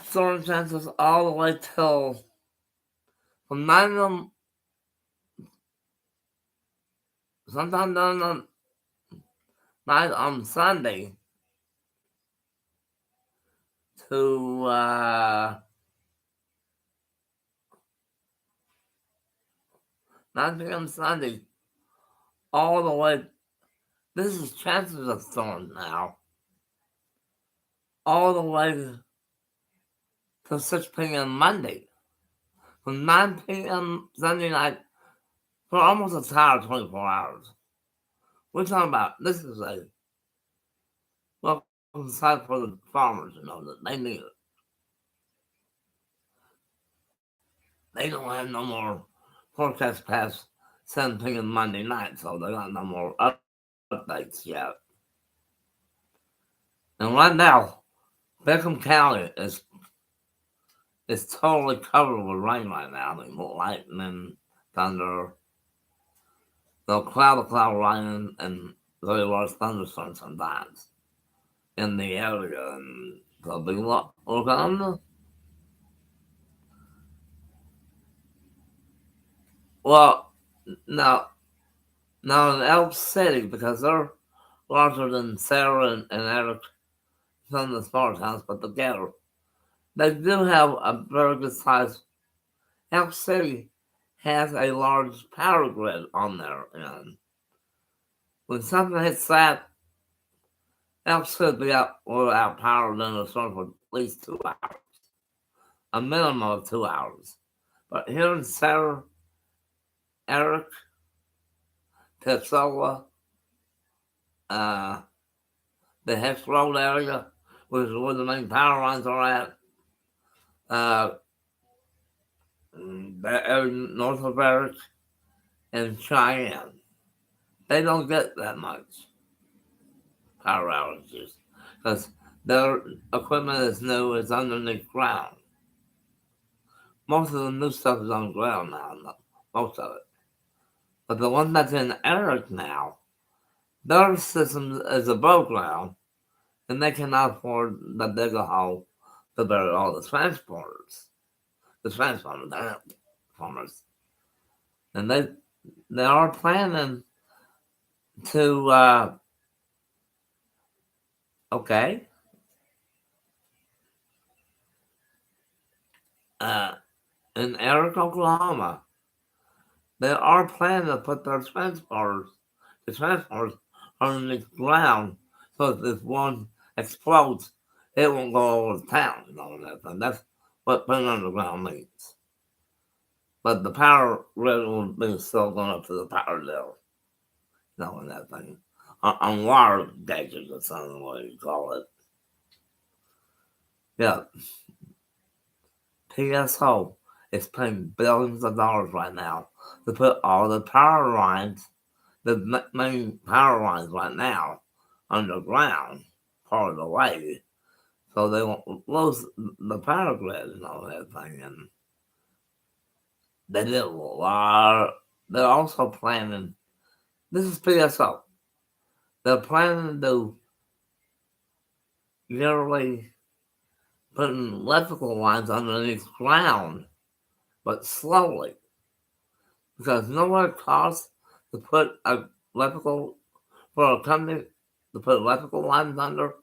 storm chances all the way till from 9 to sometime during the night on Sunday to 9 p.m. Sunday all the way. This is chances of storms now. All the way to 6 p.m. Monday. From 9 p.m. Sunday night for almost a entire 24 hours. We're talking about this is a welcome sight for the farmers, that they need it. They don't have no more forecast past 7 p.m. Monday night, so they got no more updates yet. And right now, Beckham County is totally covered with rain right now. I mean, lightning, thunder, the cloud rain, and very large thunderstorms sometimes in the area. And they'll be looking. Well, now in Elk City, because they're larger than Sarah and Eric, some of the smaller towns, but together, they do have a very good size. Elk City has a large power grid on there, and when something hits that, Elk City will be without power in a storm for at least 2 hours, a minimum of 2 hours. But here in Sarah, Eric, Tesla, uh, the Hex Road area, which is where the main power lines are at, uh, that area north of Eric, and Cheyenne. They don't get that much power outages because their equipment is new, it's underneath ground. Most of the new stuff is on ground now, most of it. But the one that's in Eric now, their system is above ground, and they cannot afford the bigger hole to bury all the transformers. And they are planning to okay, uh, in Eric, Oklahoma, they are planning to put the transporters underneath the ground, so if this one explodes, it won't go over the town. You know that. And that's what putting underground means. But the power grid will be still going up to the power bill. You know that thing. On water gauges or something, what you call it. Yeah, PSO is paying billions of dollars right now to put all the power lines, the main power lines right now, underground part of the way, so they won't lose the power grid and all that thing. And they did a lot. They're also planning. This is PSO. They're planning to literally putting electrical lines underneath ground, but slowly, because you know what it costs to put a electrical for a company to put electrical lines under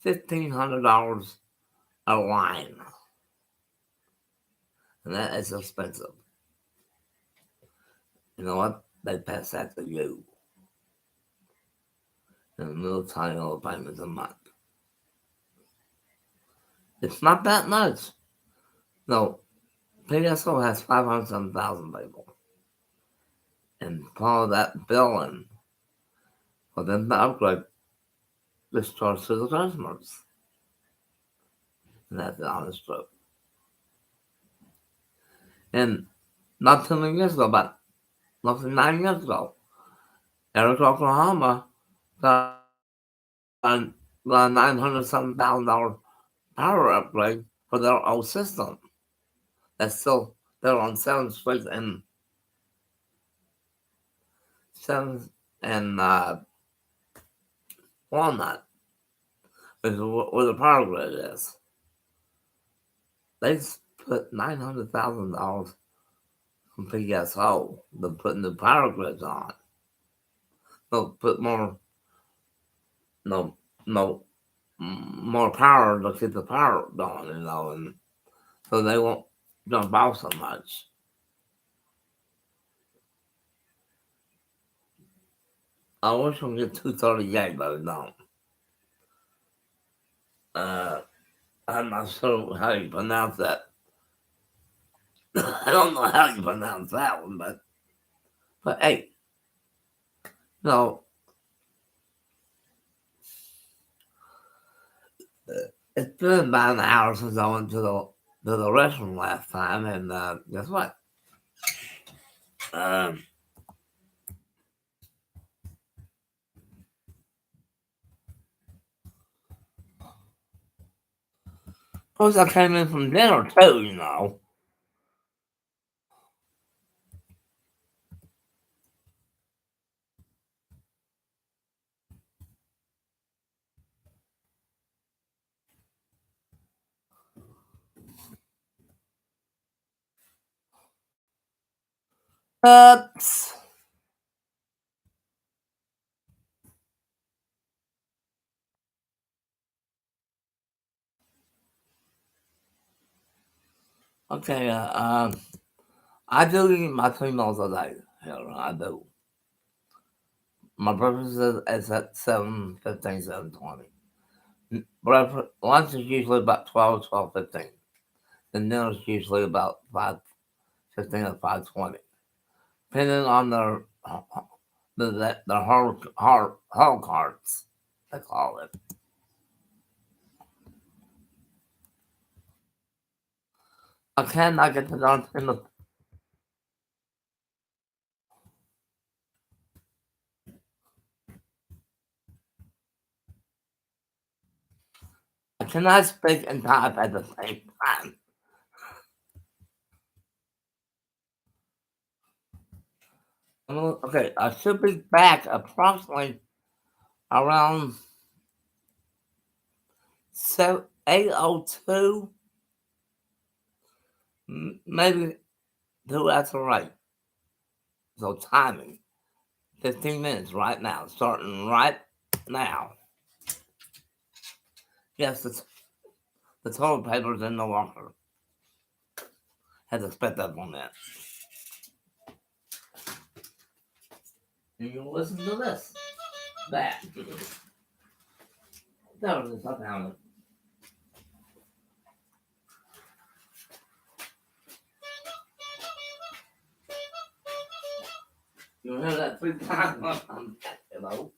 $1,500 a line, and that is expensive. You know what? They pass that to you in a little tiny little payments a month. It's not that much. No, PSO has 507,000 people, and part of that billing for them to upgrade this charge to the customers. And that's the honest truth. And not too many years ago, but roughly 9 years ago, Eric, Oklahoma got a $907,000 power upgrade for their old system. That's still there on 7th Street and 7th and Walnut, which is where the power grid is. They put $900,000 from PSO to put new power grids on. They'll put no, no, more power to keep the power going, and so they won't jump off so much. I wish we could get 238, but we don't. Uh, I'm not sure how you pronounce that. I don't know how you pronounce that one, but hey, no, it's been about an hour since I went to the restroom last time, and guess what? Um, of course, I came in from dinner too. But okay, I do eat my 3 meals a day. Here, I do. My breakfast is at 7:15, 7:20. Breakfast, lunch is usually about 12, 12:15. The dinner is usually about 5:15 or 5:20, depending on the whole carts, they call it. I cannot get to lunch in the. I cannot speak and type at the same time. Okay, I should be back approximately around 8:02, maybe 2 after right. So timing. 15 minutes right now, starting right now. Yes, the toilet paper's in the locker. Had to spit up on that. And you listen to this. That. That was just up down. You hear that 3 times? Hello?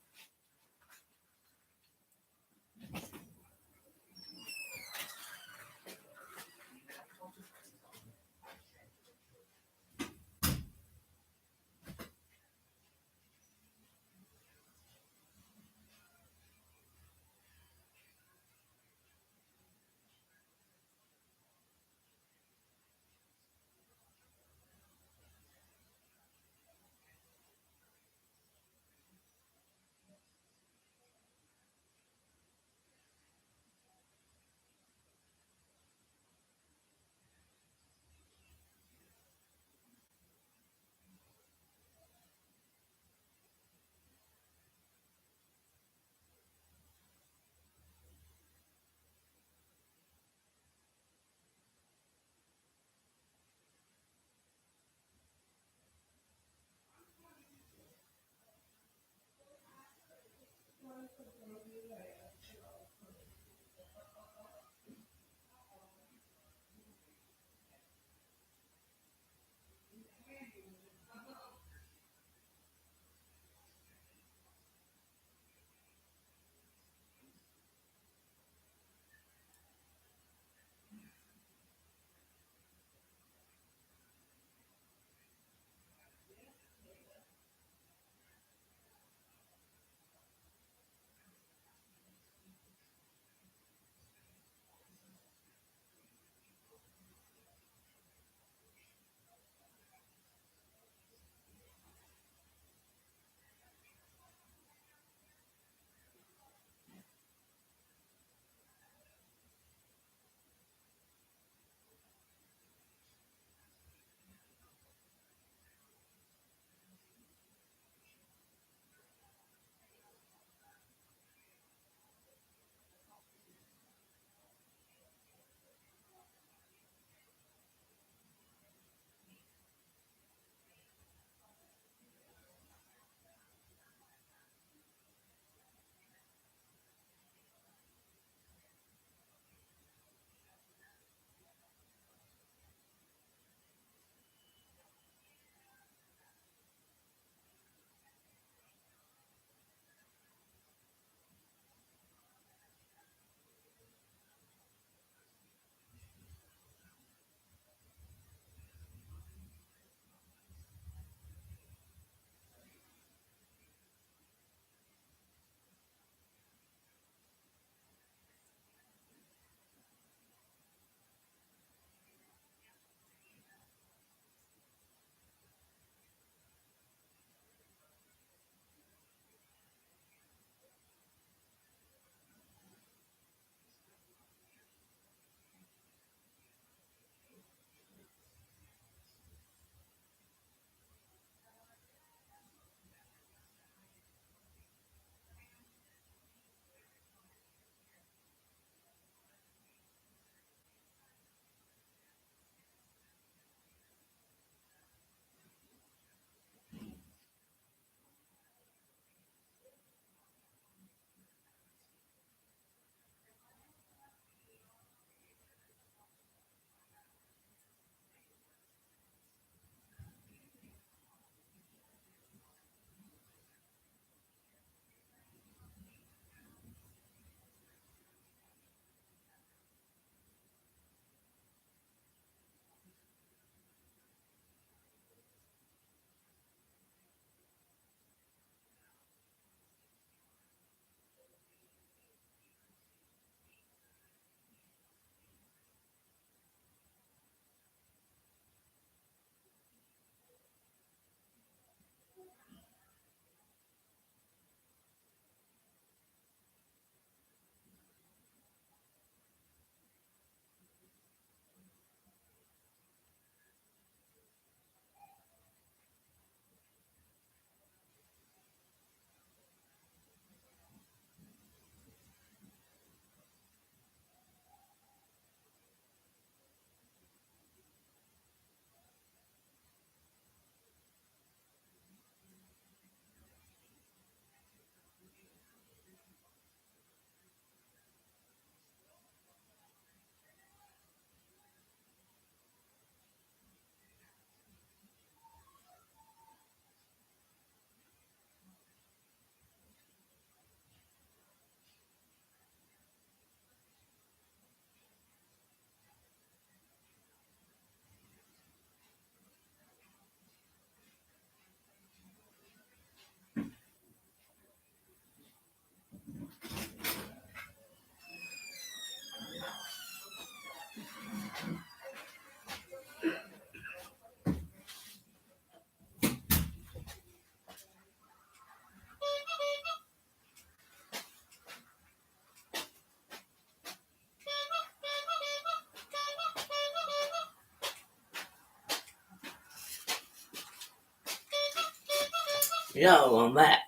Yo, I'm back.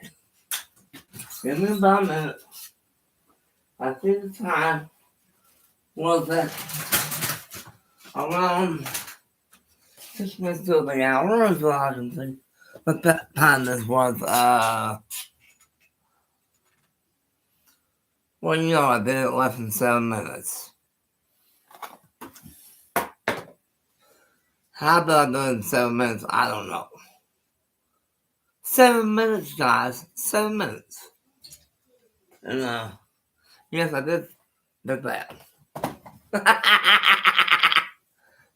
Give me about a minute. I think the time was at around 6 minutes to the hour, as well I can see. But that time this was, well, you know, I did it less than 7 minutes. How did I do it in 7 minutes? I don't know. 7 minutes, guys. 7 minutes. And, yes, I did that.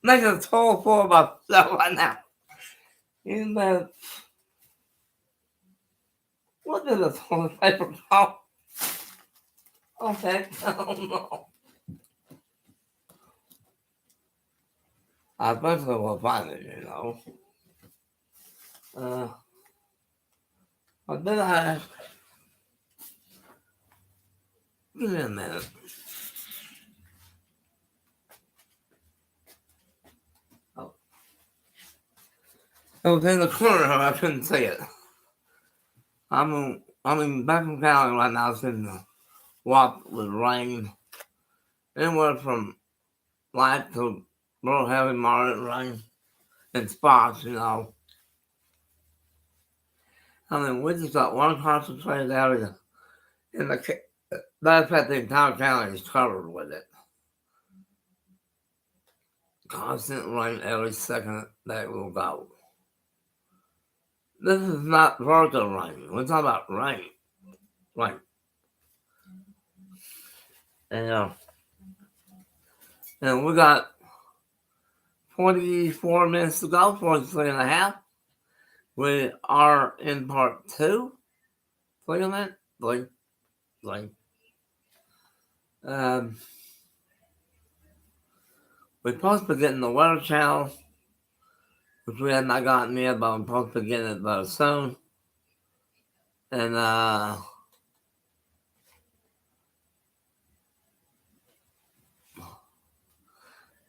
Making a total fool of myself right now. And, what did the toilet paper roll? Okay, I don't know. I eventually will find it, you know. But then give me a minute. Oh. It was in the corner, I couldn't see it. I'm in Beckham County right now, it's in the walk with rain. Anywhere from light to real heavy moderate rain in spots, you know. I mean, we just got one concentrated area in the that's that the entire county is covered with it. Constant rain every second that will go. This is not vertical rain. We're talking about rain. Rain. And, and we got 44 minutes to go, 43 and a half. We are in part 2. 3 minutes? 3. 3. We're supposed to be getting the weather channel, which we have not gotten yet, but I'm supposed to be getting it very soon. And,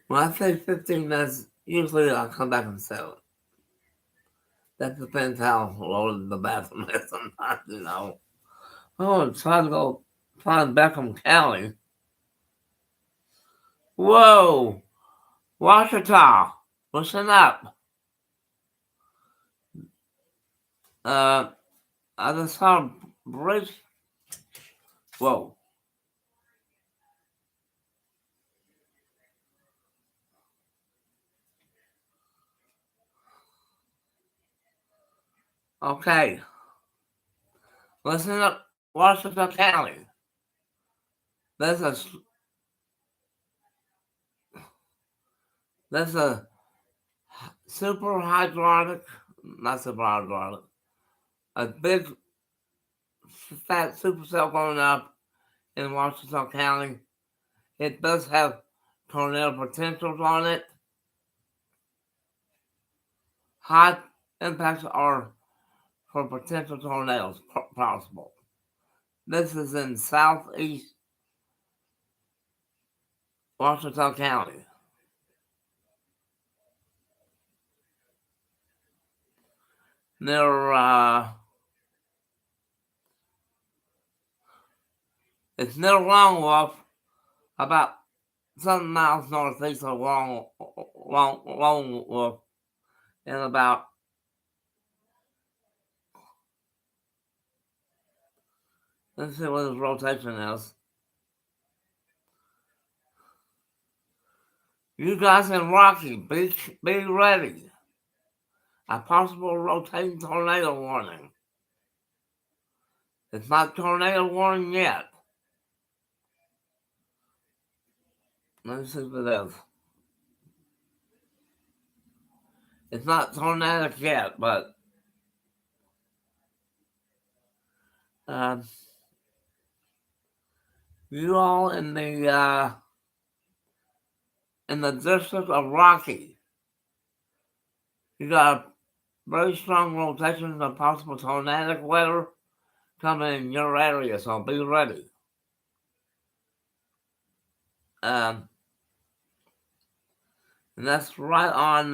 when I say 15 minutes, usually I'll come back and sell it. That depends how loaded the bathroom is sometimes, you know. Oh, I'm trying to go find Beckham County. Whoa! Washita! Listen up. I just saw a bridge. Whoa. Okay. Listen up, Washita County. There's a super hydraulic, not super hydraulic, a big fat supercell going up in Washington County. It does have tornado potentials on it. High impacts are for potential tornadoes possible. This is in southeast Washington County. Near, it's near Long Wolf, about 7 miles northeast of Long Wolf, and about, let's see what his rotation is. You guys in Rocky, be ready. A possible rotating tornado warning. It's not tornado warning yet. Let me see if it is. It's not tornadic yet, but you all in the district of Rocky, you got a very strong rotation of possible tornadic weather coming in your area, so be ready. And that's right on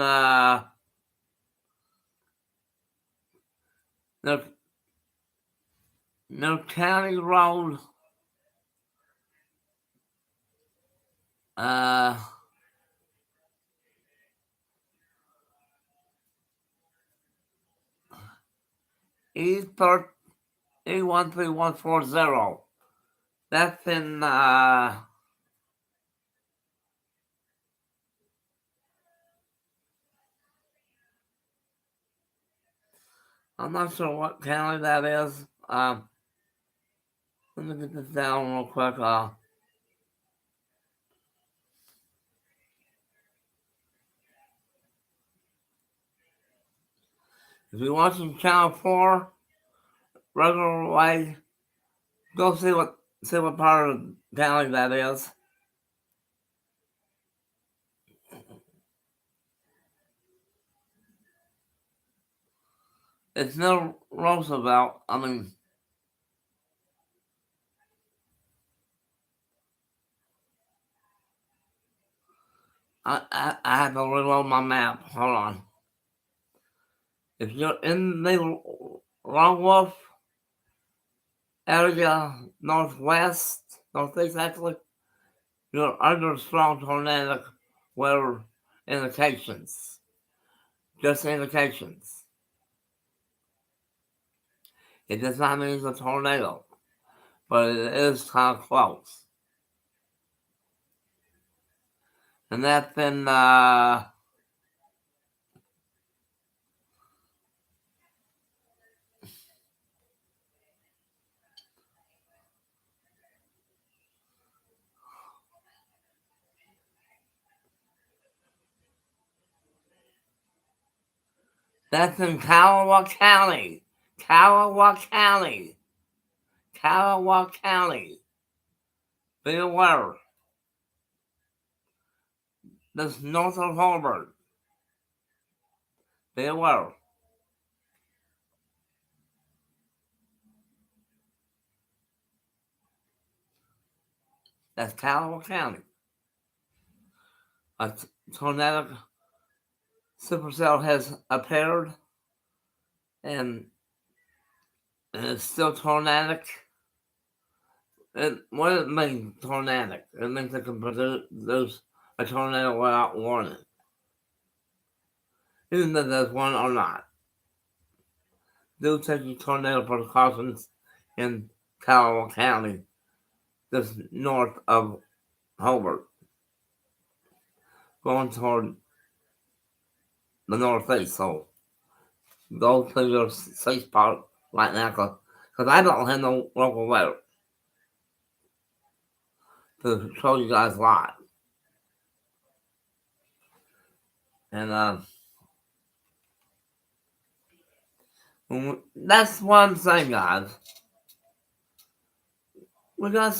New County Road, uh, E13140. That's in, I'm not sure what county that is. Let me get this down real quick. If you're watching Channel 4, regular way, go see what part of the county that is. It's near Roosevelt. I mean, I have to reload my map. Hold on. If you're in the Long Wolf area, northeast actually, you're under strong tornadic weather indications. Just indications. It does not mean it's a tornado, but it is kind of close. And that's in, that's in Kiowa County. Kiowa County. Kiowa County. Be aware. That's north of Hobart. Be aware. That's Kiowa County. A tornadic supercell has appeared, and it's still tornadic. What does it mean, tornadic? It means it can produce a tornado without warning. Even though there's one or not. Do take your tornado precautions in Kiowa County, just north of Hobart, going toward the northeast. So go to your safe spot right now, because I don't have no local weather to show you guys live. And that's what I'm saying, guys. We got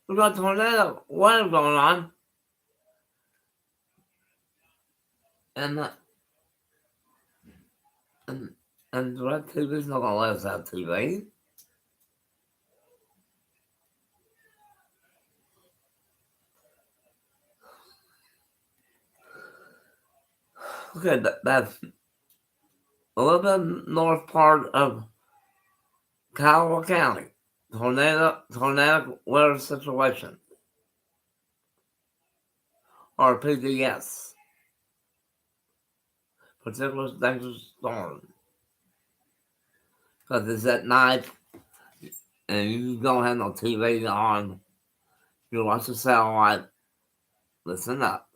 we got tornado weather going on, and and and Red TV's not gonna let us have TV. Okay, that's a little bit north part of Kiowa County. Tornado weather situation, or PDS, particular dangerous storm. Because it's at night, and you don't have no TV on. You watch the satellite. Listen up.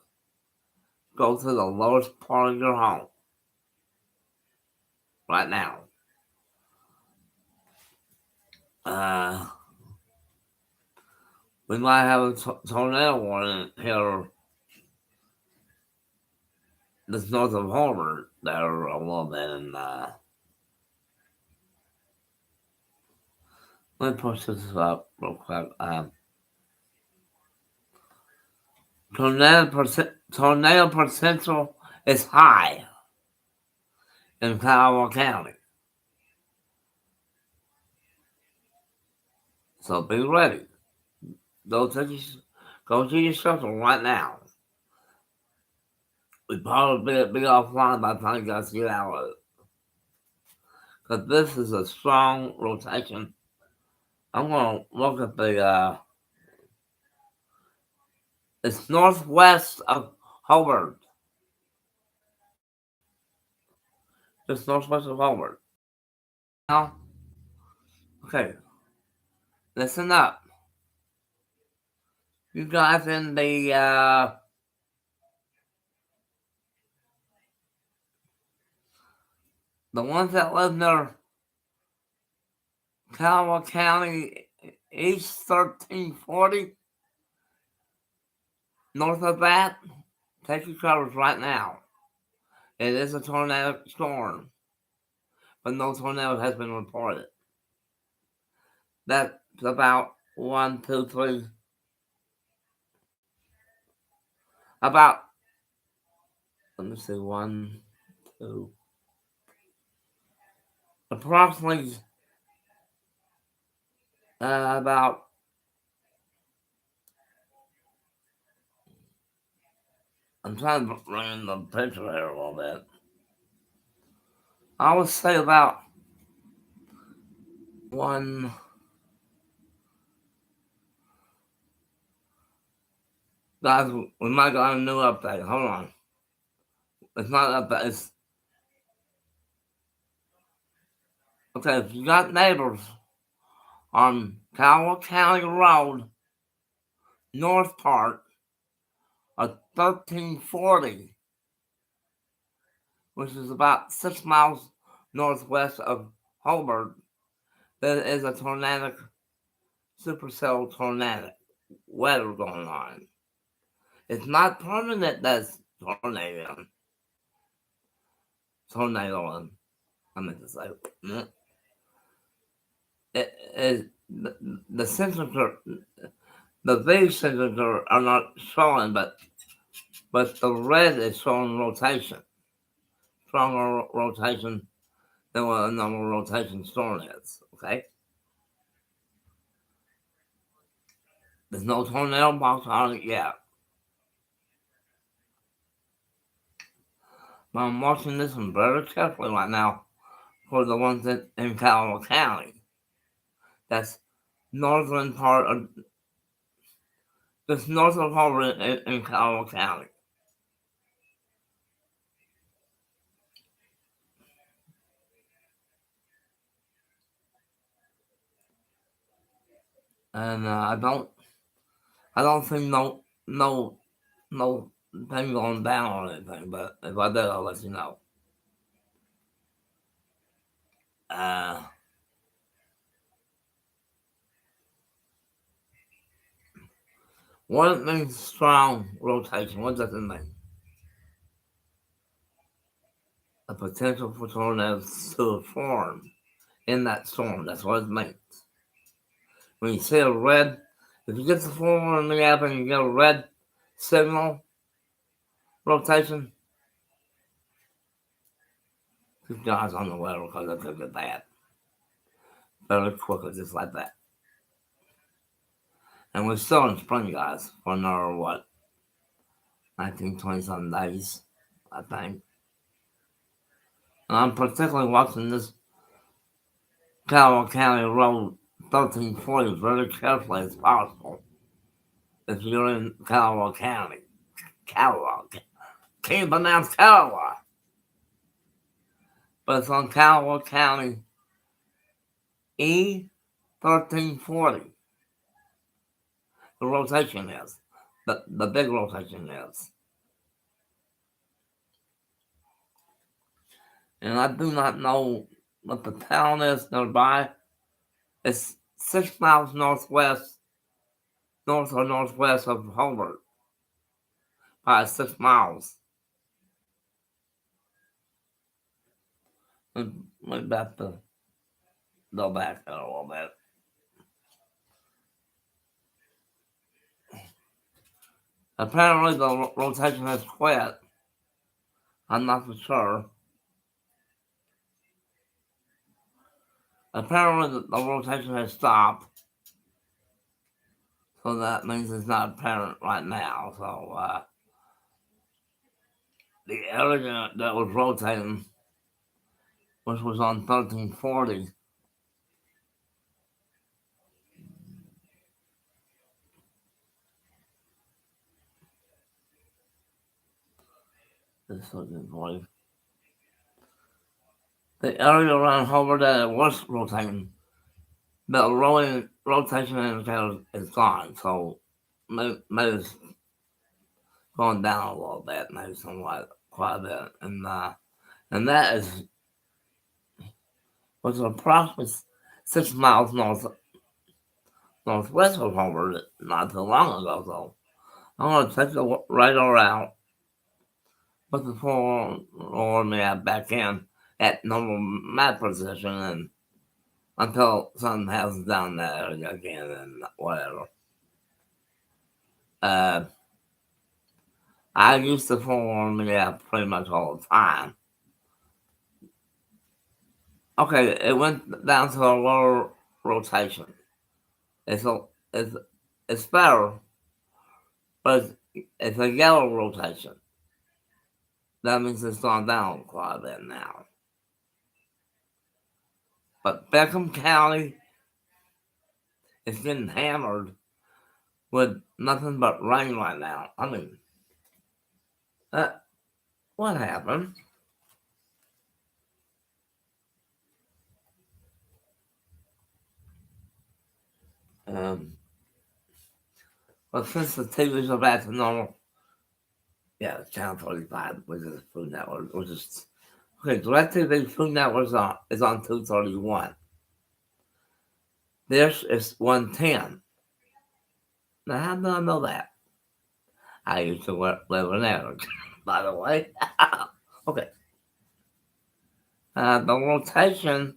Go to the lowest part of your home right now. Uh, we might have a tornado warning here just north of Homer there a little bit. And let me push this up real quick. Tornado potential is high in Kiowa County. So be ready. Go to your shelter right now. We probably be offline by the time you guys get out of it. because this is a strong rotation. I'm going to look at it's northwest of Hobart. Just northwest of Hobart. Now, okay, listen up. You guys in the ones that live near Caldwell County, East 1340, north of that, take your covers right now. It is a tornado storm, but no tornado has been reported. That's about 1, 2, 3, about, let me see, 1, 2, approximately about, I'm trying to bring in the picture here a little bit. I would say about 1, guys, we might got a new update. Hold on. It's not update. It's, okay, if you got neighbors on Caldwell County Road, north part of 1340, which is about 6 miles northwest of Hobart, there is a tornadic, supercell tornadic weather going on. It's not permanent that's tornado, I meant to say. It is the signature, the V signature are not showing, but the red is showing rotation, stronger rotation than what a normal rotation storm is. Okay, there's no tornado box on it yet, but I'm watching this one very carefully right now for the ones in Caldwell County. That's northern part of this northern part in Caldwell County. And I don't think no thing going down or anything. But if I do, I'll let you know. Uh, what means strong rotation? What does it mean? A potential for tornadoes to form in that storm. That's what it means. When you see a red, if you get the form in the app and you get a red signal rotation, keep your eyes on the weather because it could get bad very quickly, just like that. And we're still in spring, guys, for another, what, 19, 20 something days, I think. And I'm particularly watching this Caldwell County Road 1340 very carefully as possible. If you're in Caldwell County, Caldwell, can't pronounce Caldwell, but it's on Caldwell County E 1340. The rotation is, the big rotation is. And I do not know what the town is nearby. It's 6 miles north or northwest of Hobart, by 6 miles. And we have to go back a little bit. Apparently, the rotation has quit. I'm not for sure. Apparently, the rotation has stopped. So that means it's not apparent right now. So, the area that was rotating which was on 1340. This 1340. The area around Hobart that was rotating, the rotation indicator is gone, so maybe it's going down a little bit, maybe somewhat, quite a bit. And that is was approximately 6 miles northwest of Hobart not too long ago, so I'm going to take the radar out, put the forward map back in at normal map position, and until something happens down there again and whatever. Uh, I use the forward map pretty much all the time. Okay, it went down to a lower rotation. It's a, it's it's better, but it's a yellow rotation. That means it's gone down quite a bit now. But Beckham County is getting hammered with nothing but rain right now. I mean, uh, what happened? Um, but since the TVs are back to normal, yeah, Channel 35, which is Food Network, which is okay. DirecTV Food Network is on 231. This is 110. Now, how do I know that? I used to live in there, by the way. Okay. The rotation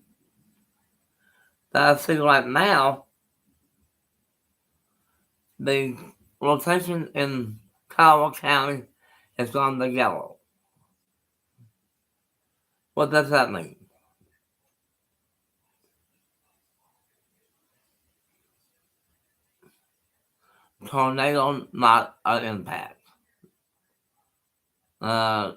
that I see right now, the rotation in Kiowa County is on the yellow. What does that mean? Tornado, not an impact. Uh,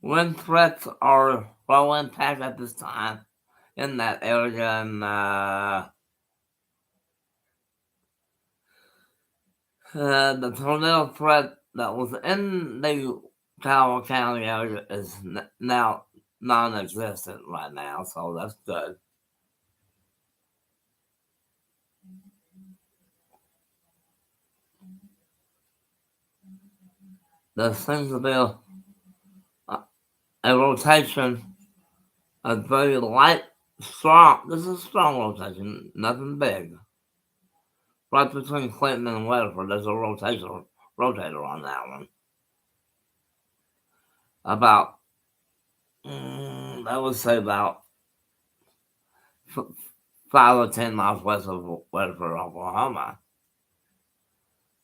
Wind threats are low impact at this time in that area, and the tornado threat that was in the Kiowa County area is now non-existent right now, so that's good. There seems to be a rotation, a very light, strong. This is a strong rotation, nothing big. Right between Clinton and Weatherford, there's a rotator on that one. About, I would say about 5 or 10 miles west of Weatherford, Oklahoma.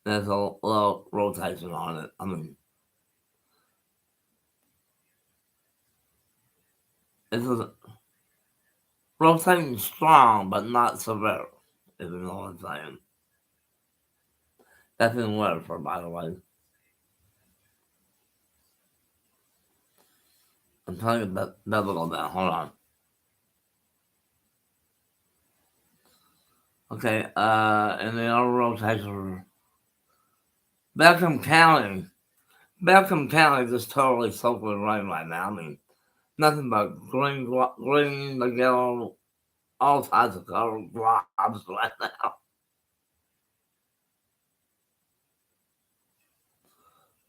There's a little rotation on it. I mean, it's rotating strong, but not severe, if you know what I'm saying. That's in Weatherford, by the way. I'm telling you that will go down. Hold on. Okay, in the other rotation, Beckham County. Beckham County is totally soaked with rain right now. I mean, nothing but green, the yellow, all types of color globs right now.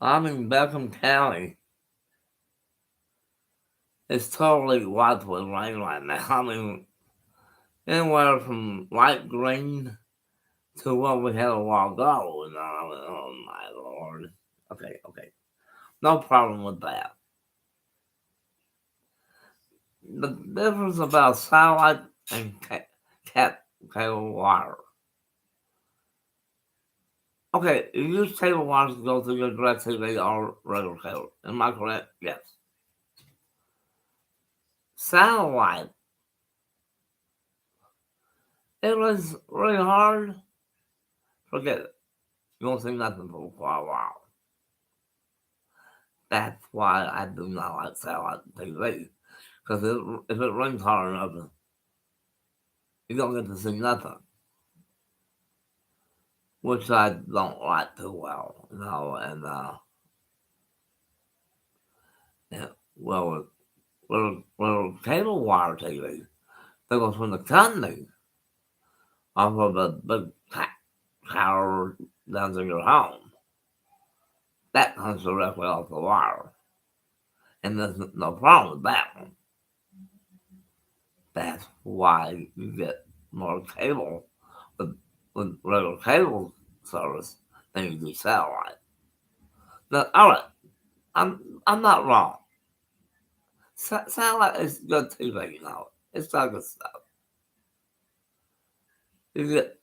I'm in Beckham County. It's totally white with rain right now. I mean, anywhere from light green to what we had a while ago. You know, I mean, oh my lord. Okay. No problem with that. The difference about satellite and cat cable wire. Okay, you use cable wires to go through your direct TV or regular cable. Am I correct? Yes. Satellite. It was really hard. Forget it. You won't see nothing for quite a while. That's why I do not like satellite TV. Because if it rains hard enough, you don't get to see nothing, which I don't like too well, and well, cable wire TV that goes from the company off of a big tower down to your home, that comes directly off the wire, and there's no problem with that one. That's why you get more cable with, with regular cable service than you do satellite. Now, all right, I'm not wrong. Satellite is good TV, It's not good stuff. You get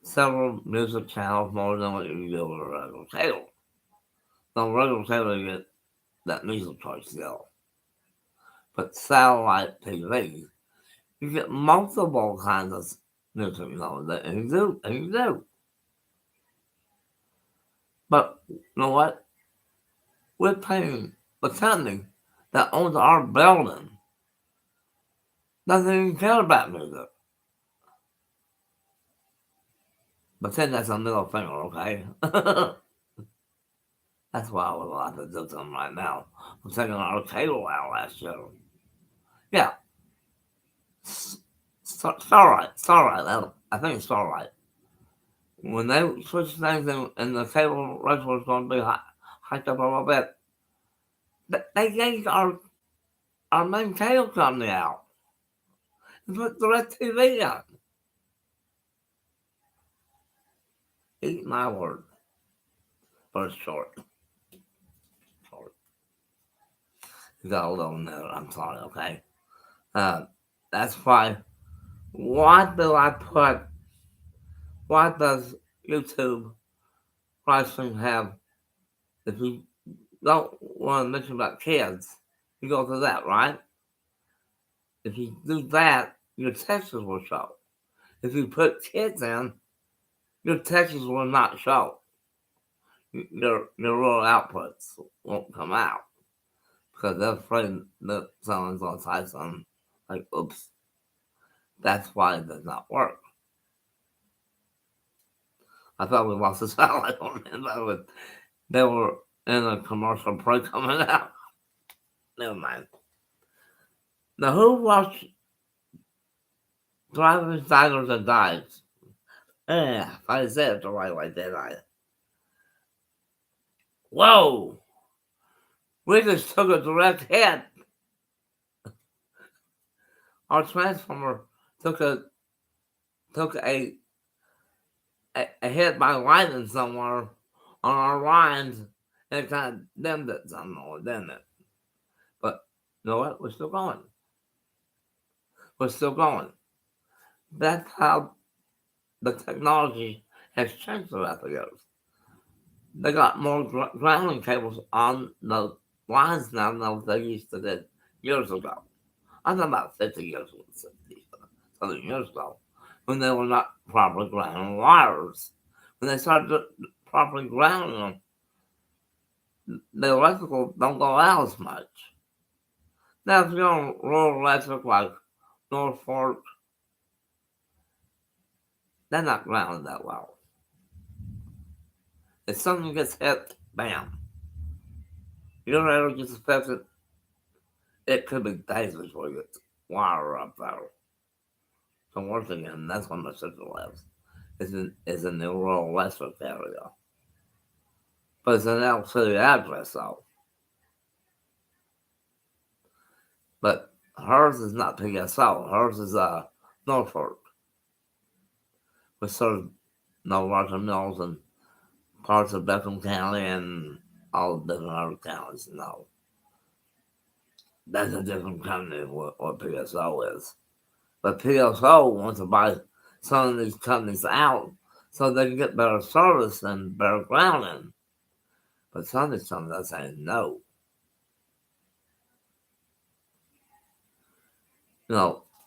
several music channels more than what you get with a regular cable. On regular cable, you get that music choice still. But satellite TV, you get multiple kinds of music, that you do. But you know what? We're paying the company that owns our building doesn't even care about music. But then that's a middle finger, okay? That's why I would like to do something right now. I'm taking our cable out last year. Yeah, Starlight. I think it's Starlight. When they switched things and the cable rates was going to be hiked up a little bit, they gave our main cable company out and put the Red TV on. Eat my word. But it's short. You got a little note. I'm sorry, okay? That's why. What does YouTube pricing have? If you don't want to mention about kids, you go to that, right? If you do that, your texts will show. If you put kids in, your texts will not show. Your real outputs won't come out because they're afraid that someone's going to type something like, oops. That's why it does not work. I thought we lost the satellite on it. They were in a commercial break coming out. Never mind. Now, who watched Driving Diners and Dives? Yeah, I said it the right way, didn't I? Whoa! We just took a direct hit. Our transformer took a hit by lightning somewhere on our lines, and it kind of dimmed it somehow, didn't it? But you know what? We're still going. That's how the technology has changed throughout the years. They got more grounding cables on the lines now than they used to do years ago. I'm talking about 50 years ago, 60, 70 years ago, when they were not properly grounding wires. When they started properly grounding them, the electrical don't go out as much. Now, if you're on rural electric like North Fork, they're not grounded that well. If something gets hit, bam. Your area gets affected, it could be days before you get wire up there. So once again, that's when my sister lives. Is in the rural electric area. But it's an Elk City address though. But hers is not PSO. Hers is Norfolk, which serves Roger Mills and parts of Beckham County and all the different other counties. That's a different company than what PSO is. But PSO wants to buy some of these companies out so they can get better service and better grounding. But some of these companies are saying no.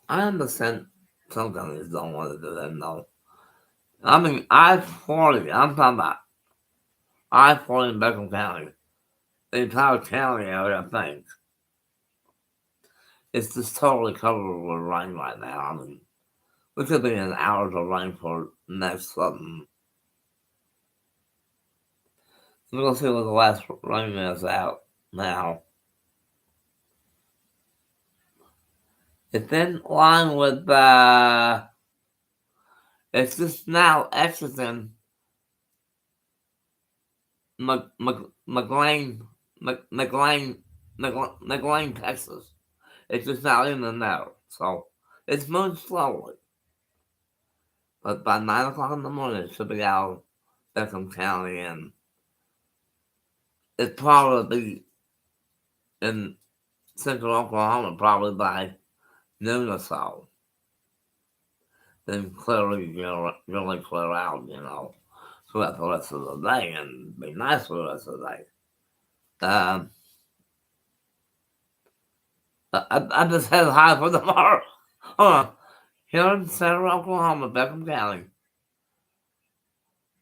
I understand some companies don't want to do that, no. I mean, I-40, I'm talking about I-40 in Beckham County the entire county area, I think, it's just totally covered with rain right now. I mean, we could be in hours of rain for the next something. We're going to see what the last rain is out now. It's in line with it's just now exiting McLean, McLean, Texas. It's just now in and out. So it's moving slowly. But by 9 o'clock in the morning, it should be out of Beckham County, and it's probably be in central Oklahoma probably by noon or so. Then clearly, really clear out, throughout the rest of the day and be nice for the rest of the day. I just had high for tomorrow. Hold on. Here in central Oklahoma, Beckham County,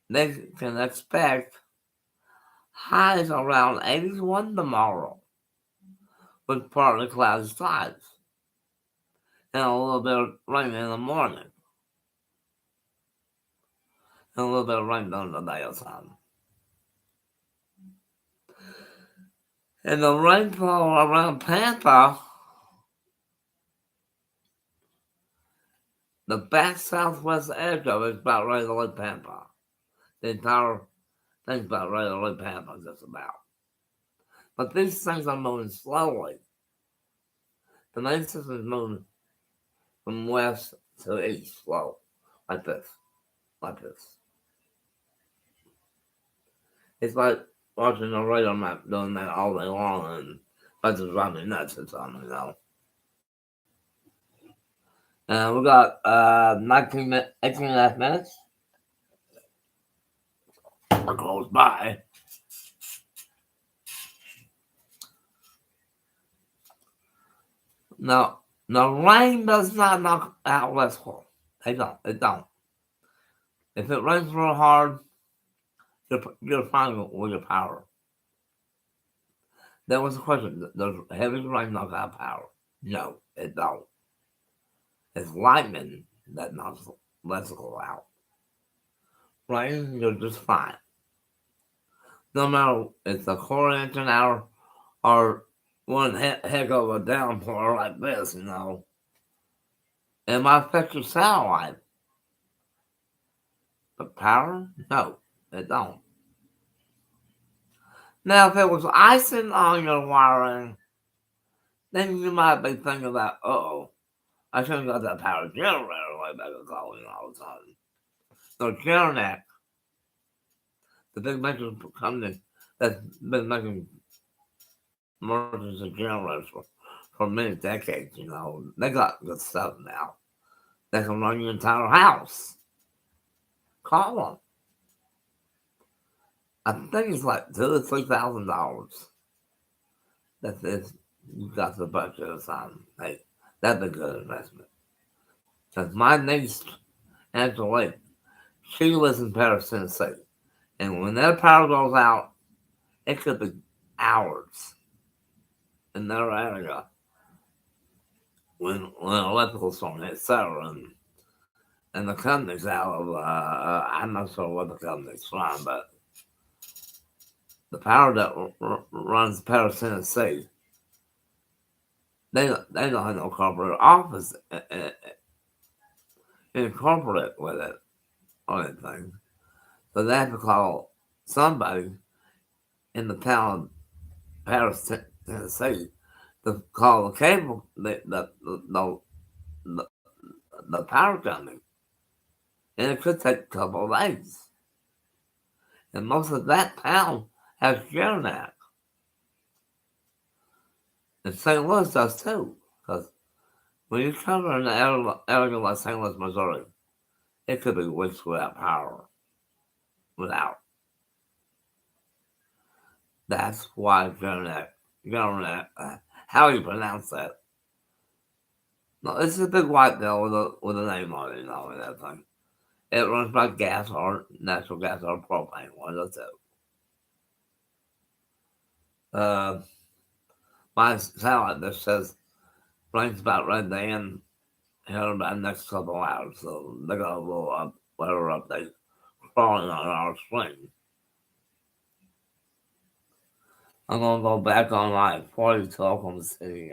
they can expect highs around 81 tomorrow with partly cloudy skies and a little bit of rain in the morning and a little bit of rain during the day or something. And the rainfall around Pampa, the back southwest edge of it is about ready to leave Pampa. The entire thing's about ready to leave Pampa, just about. But these things are moving slowly. The main system is moving from west to east, slow, like this. It's like watching a radar map doing that all day long, and that just drives me nuts or something. And we got 18 and a half minutes. We're close by. Now, the rain does not knock out Westport. It don't. If it rains real hard, you're fine with your power. That was the question. Does heavy rain knock out power? No, it don't. It's lightning that knocks electrical out. Rain, you're just fine. No matter if it's a quarter inch an hour or one heck of a downpour like this, It might affect your satellite. But power? No, it don't. Now, if it was icing on your wiring, then you might be thinking about, I should have got that power generator way back in college all the time. So Generac, the big major company that's been making emergency generators for many decades, they got good stuff now. They can run your entire house. Call them. I think it's like $2,000 to $3,000. That's it. You got the budget or something. Hey, that'd be a good investment. Because my niece, Angela, she lives in Paris, Tennessee. And when their power goes out, it could be hours in their area when an electrical storm hits her. And the company's out of, I'm not sure what the company's from, but the power that runs Paris, Tennessee, they don't have no corporate office incorporate with it or anything. So they have to call somebody in the town of Paris, Tennessee, to call the cable, the power company. And it could take a couple of days. And most of that town has Generac. And St. Louis does too. Because when you cover an area like St. Louis, Missouri, it could be weeks without power. That's why Generac, how do you pronounce that? No, it's a big white bill with a name on it, and that thing. It runs by gas or natural gas or propane, one of the two. Uh, my satellite that says rain's about ready to end here about the next couple hours, so they got a little weather update crawling on our screen. I'm gonna go back on like 42 Oklahoma City.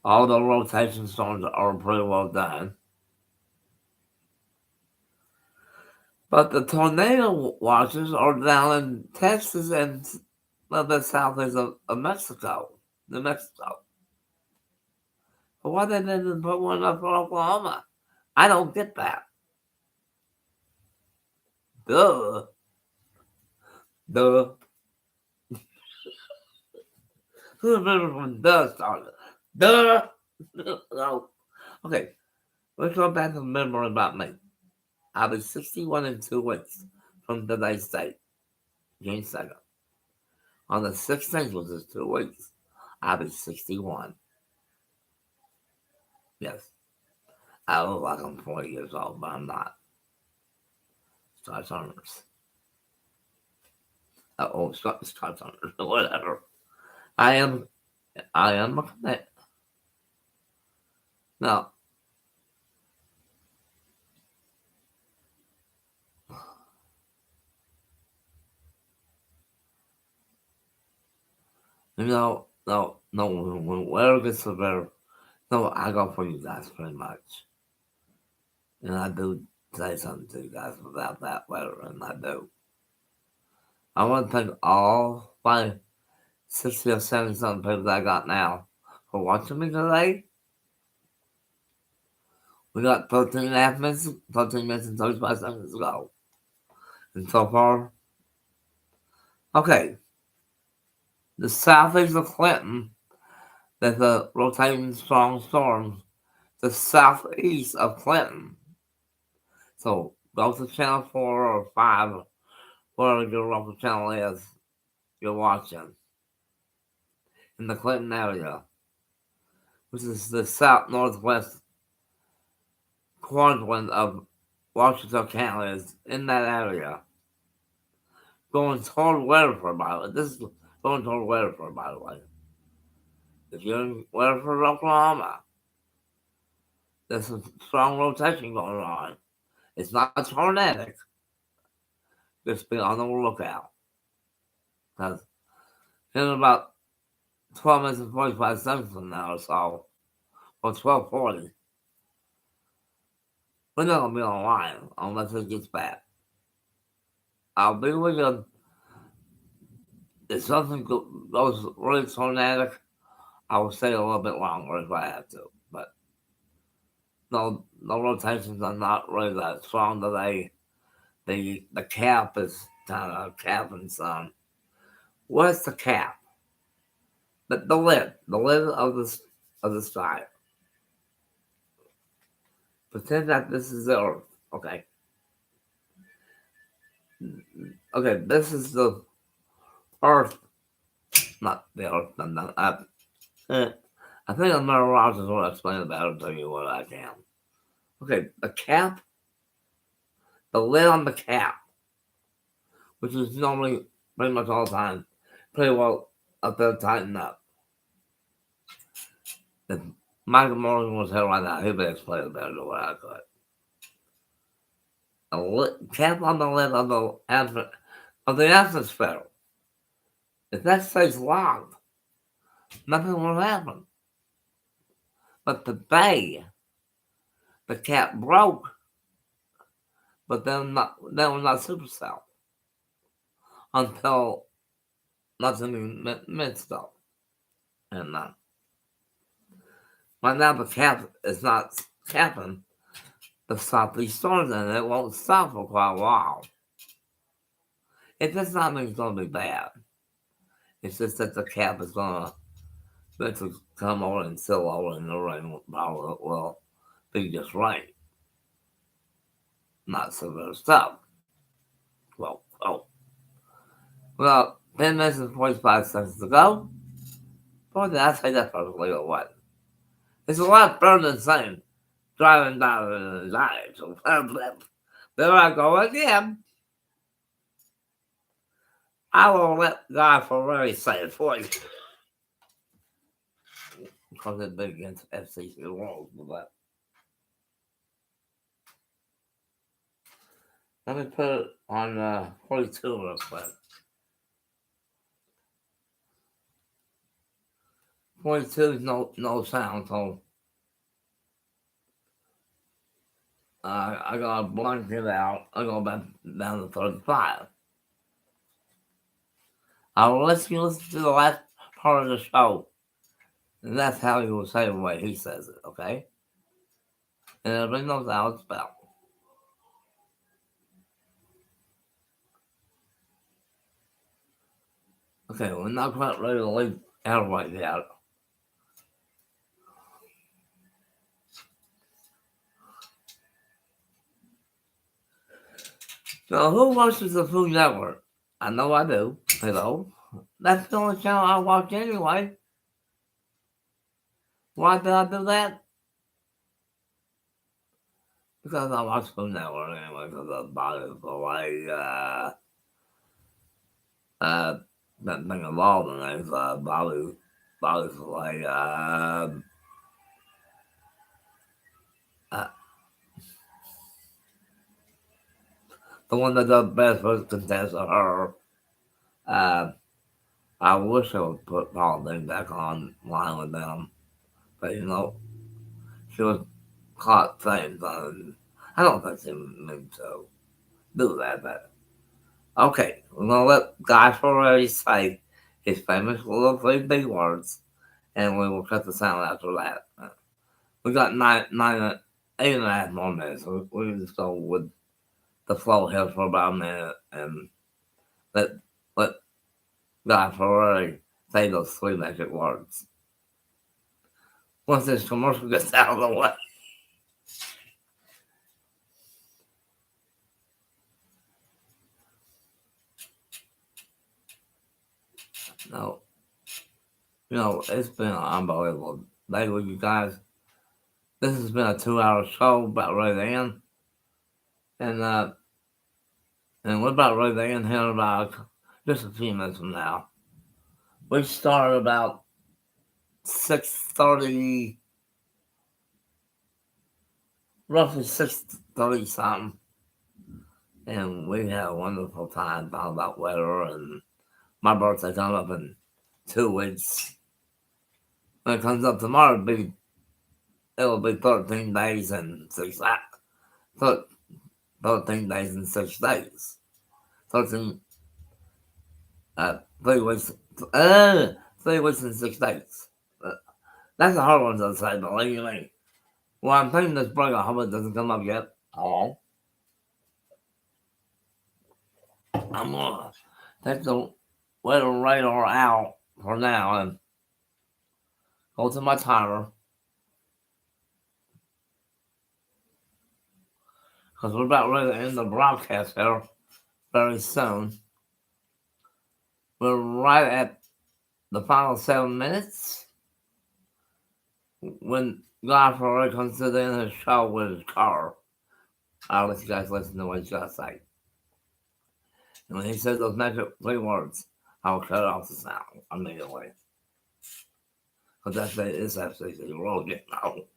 All the rotation storms are pretty well done. But the tornado watches are down in Texas and the southeast of Mexico, New Mexico. But why they didn't put one up for Oklahoma? I don't get that. Duh. Duh. Who remembers when duh started? Duh. No. Okay, let's go back to memory about me. I'll be 61 in 2 weeks from today's date, June 2nd. On the 16th, which is 2 weeks, I'll be 61. Yes, I look like I'm 40 years old, but I'm not. Star Turners. Star Turners, whatever. I am a connect. Now, no, when weather gets severe, no, I go for you guys pretty much. And I do say something to you guys about that weather, and I do. I want to thank all my 60 or 70 something people that I got now for watching me today. We got 13 and a half minutes, 13 minutes and 35 seconds to go. And so far, okay, the southeast of Clinton, there's a rotating strong storm. The southeast of Clinton. So go to channel 4 or 5, whatever your local channel is you're watching. In the Clinton area, which is the south northwest quadrant of Washington County, is in that area. Going toward Weatherford, by the way. This is going toward Weatherford, by the way. If you're in Weatherford, Oklahoma, there's some strong rotation going on. It's not tornadic. Just be on the lookout. Because in about 12 minutes and 45 seconds from now or so, or 12:40, we're not going to be online unless it gets bad. I'll be with you. If something goes really tornadic, I will stay a little bit longer if I have to. But no rotations are not really that strong today. The cap is kind of capping some. What's the cap? The lid of the sky. Pretend that this is the Earth. Okay. Okay, this is the Earth, not the Earth. I think I'm not allowed to explain it better to you what I can. Okay, the cap, the lid on the cap, which is normally pretty much all the time pretty well up there tightened up. If Michael Morgan was here right now, he'd be explaining it better than what I could. A cap on the lid of the atmosphere. If that stays locked, nothing will happen. But today, the cap broke, but then was not supercell until nothing minutes ago. And right now the cap is not capping the southeast storms, and it won't stop for quite a while. It does not mean it's going to be bad. It's just that the cap is going to come over and still over, and the rain probably will be just rain, not severe stuff. Well, 10 minutes and 45 seconds to go. Boy, did I say that perfectly or what? It's a lot better than saying driving down the line. So there I go again. I will let Guy Ferrari say it for you. Because it's been against FCC rules. But let me put it on 42 real quick. 42 is no sound, so I gotta blank it out. I go back down to 35. I will let you listen to the last part of the show. And that's how he will say it the way he says it, okay? And everybody knows how it's spelled. Okay, we're not quite ready to leave out right yet. So who watches the Food Network? I know I do. Hello? That's the only channel I watch anyway. Why did I do that? Because I watch Food Network anyway, because I bought it for that thing involved in it is Bobby for uh, the one that does best was contest of her. I wish I would put Pauline back online with them, but she was caught saying something. I don't think she meant to do that, but okay, we're gonna let Guy Ferrari say his famous little three big words, and we will cut the sound after that. We got 8.5 more minutes. We just go with the flow here for about a minute and let let Guy Ferrari say those three magic words. Once this commercial gets out of the way. No, it's been an unbelievable day with you guys. This has been a 2-hour show about ready to end. And we're about ready to end here about just a few minutes from now. We started about 6:30, roughly 6:30 something. And we had a wonderful time talking about weather, and my birthday comes up in 2 weeks. When it comes up tomorrow, it'll be 13 days and 13 days and 6 days. 13, 3 weeks, 3 weeks and 6 days. That's a hard one to say, believe me. Well, I'm thinking this break, I hope it doesn't come up yet. Oh, I'm gonna take the weather radar out for now and go to my timer. Because we're about ready to end the broadcast here very soon. We're right at the final 7 minutes. When God Ferrari comes to the end of the show with his car, I'll let you guys listen to what he's got to say. And when he says those magic 3 words, I'll cut off the sound immediately. Because that's it's FCC rule, you know.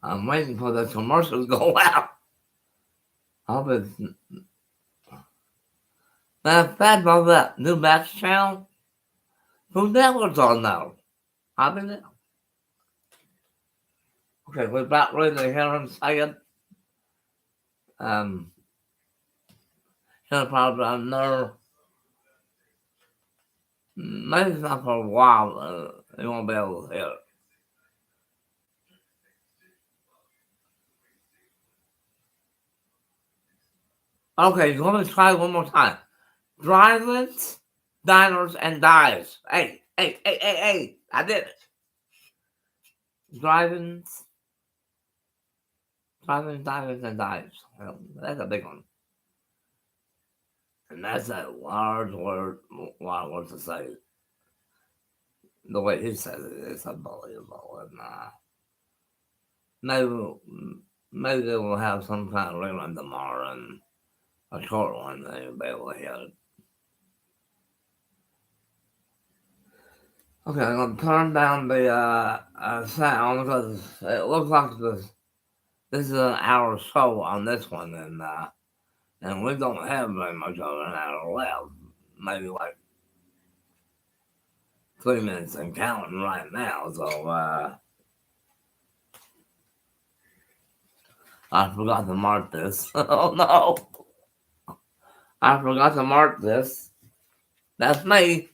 I'm waiting for the commercial to go out. I hope it's. Matter of fact, on that new Max channel, Food Network's on now. I've been there. Okay, we're about ready to hear him say it. He'll probably another. Maybe it's not for a while. He won't be able to hear it. Okay, you want me to try it one more time? Drive-ins, diners, and dives. Hey, I did it. Drive-ins, diners, and dives. That's a big one. And that's a large word, lot of words to say. The way he says it is unbelievable. And maybe, maybe we'll have some kind of rerun tomorrow and a short one that you'll be able to hear it. Okay, I'm going to turn down the sound because it looks like this is an hour show on this one, and we don't have very much of an hour left. Maybe like 3 minutes and counting right now. So I forgot to mark this. Oh no, I forgot to mark this. That's me.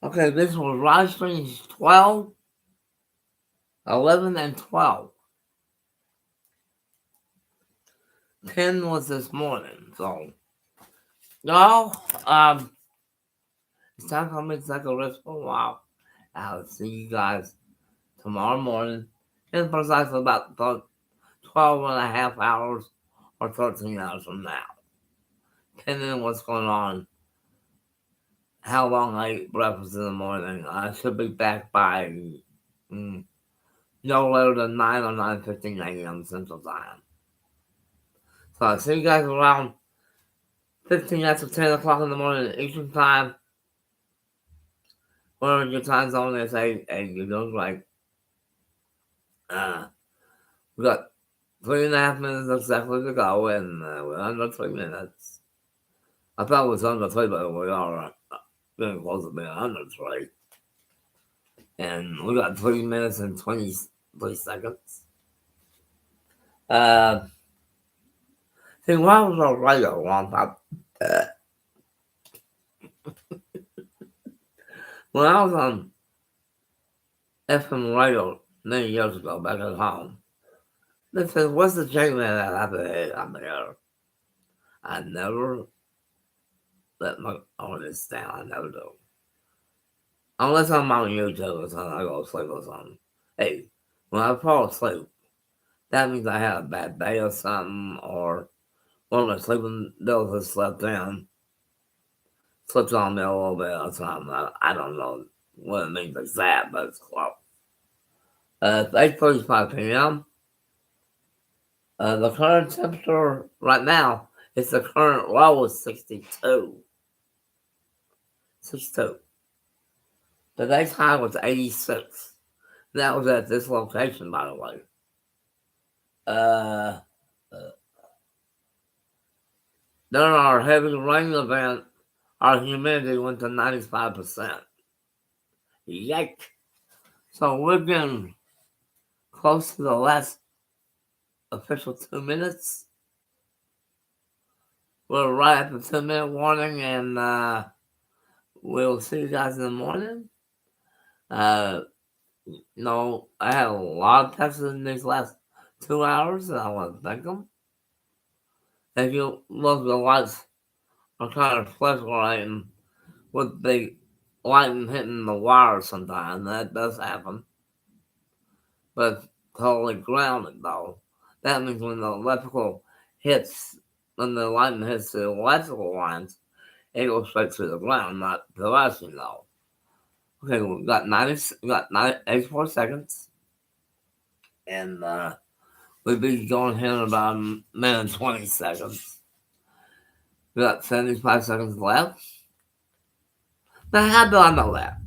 Okay, this was live streams 12, 11, and 12. 10 was this morning. So, y'all, it's time for me to take a rest for a while. I'll see you guys tomorrow morning in precisely about 12 and a half hours or 13 hours from now. Depending on what's going on, how long I eat breakfast in the morning. I should be back by no later than 9 or 9:15 a.m. Central Time. So I'll see you guys around 15 after 10 o'clock in the morning Eastern Time. Whatever your time zone is, hey, you're doing great. We got 3.5 minutes exactly to go, and we're under 3 minutes. I thought it was under 3, but we are getting close to being under 3. And we got 3 minutes and 23 seconds. See, when I was on radio one time, when I was on FM radio many years ago back at home, they said, what's the chain man that I'm here? I never let my audience down. I never do. Unless I'm on YouTube or something, I go to sleep or something. Hey, when I fall asleep, that means I had a bad day or something, or one of my sleeping pills has slept in, slipped on me a little bit or something. I don't know what it means exact, but it's close. It's 8:35 p.m. The current temperature right now is the current low is 62. 62. Today's high was 86. That was at this location, by the way. Uh, During our heavy rain event, our humidity went to 95%. Yike. So we're getting close to the last official 2 minutes. We're right at the 2-minute warning, and we'll see you guys in the morning. I had a lot of texts in these last 2 hours, and I want to thank them. If you look, the lights are kind of fluctuating with the lightning hitting the wire sometimes. That does happen. But it's totally grounded, though. That means when the lightning hits the electrical lines, it goes straight to the ground, not to us, Okay, we got 84 seconds, and we'll be going here in about a minute and 20 seconds. We got 75 seconds left. Now, how do I know that?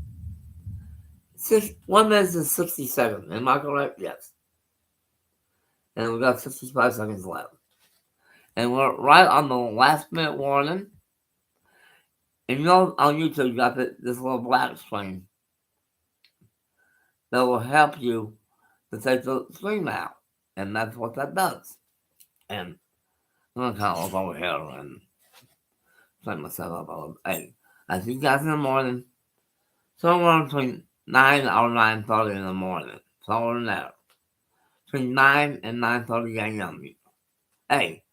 1 minute and 60 seconds. Am I correct? Yes. And we got 65 seconds left. And we're right on the last minute warning. And on YouTube, you got this little black screen that will help you to take the stream out. And that's what that does. And I'm going to kind of look over here and set myself up. Hey, I see you guys in the morning. Somewhere between 9 or 9:30 in the morning. Somewhere in there. between 9 and 9:30 a.m. Hey,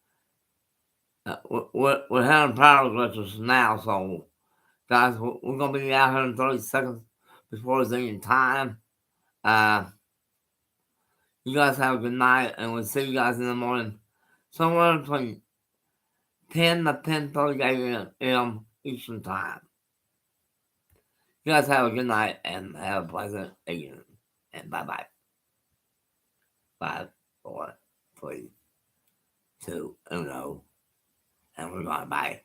we're having power glitches now, so guys, we're gonna be out here in 30 seconds before it's any time. Uh, you guys have a good night, and we'll see you guys in the morning, somewhere between 10 to 10:30 a.m. Eastern time. You guys have a good night and have a pleasant evening. And bye-bye. 5, 4, 3, 2, 1, and we're going bye.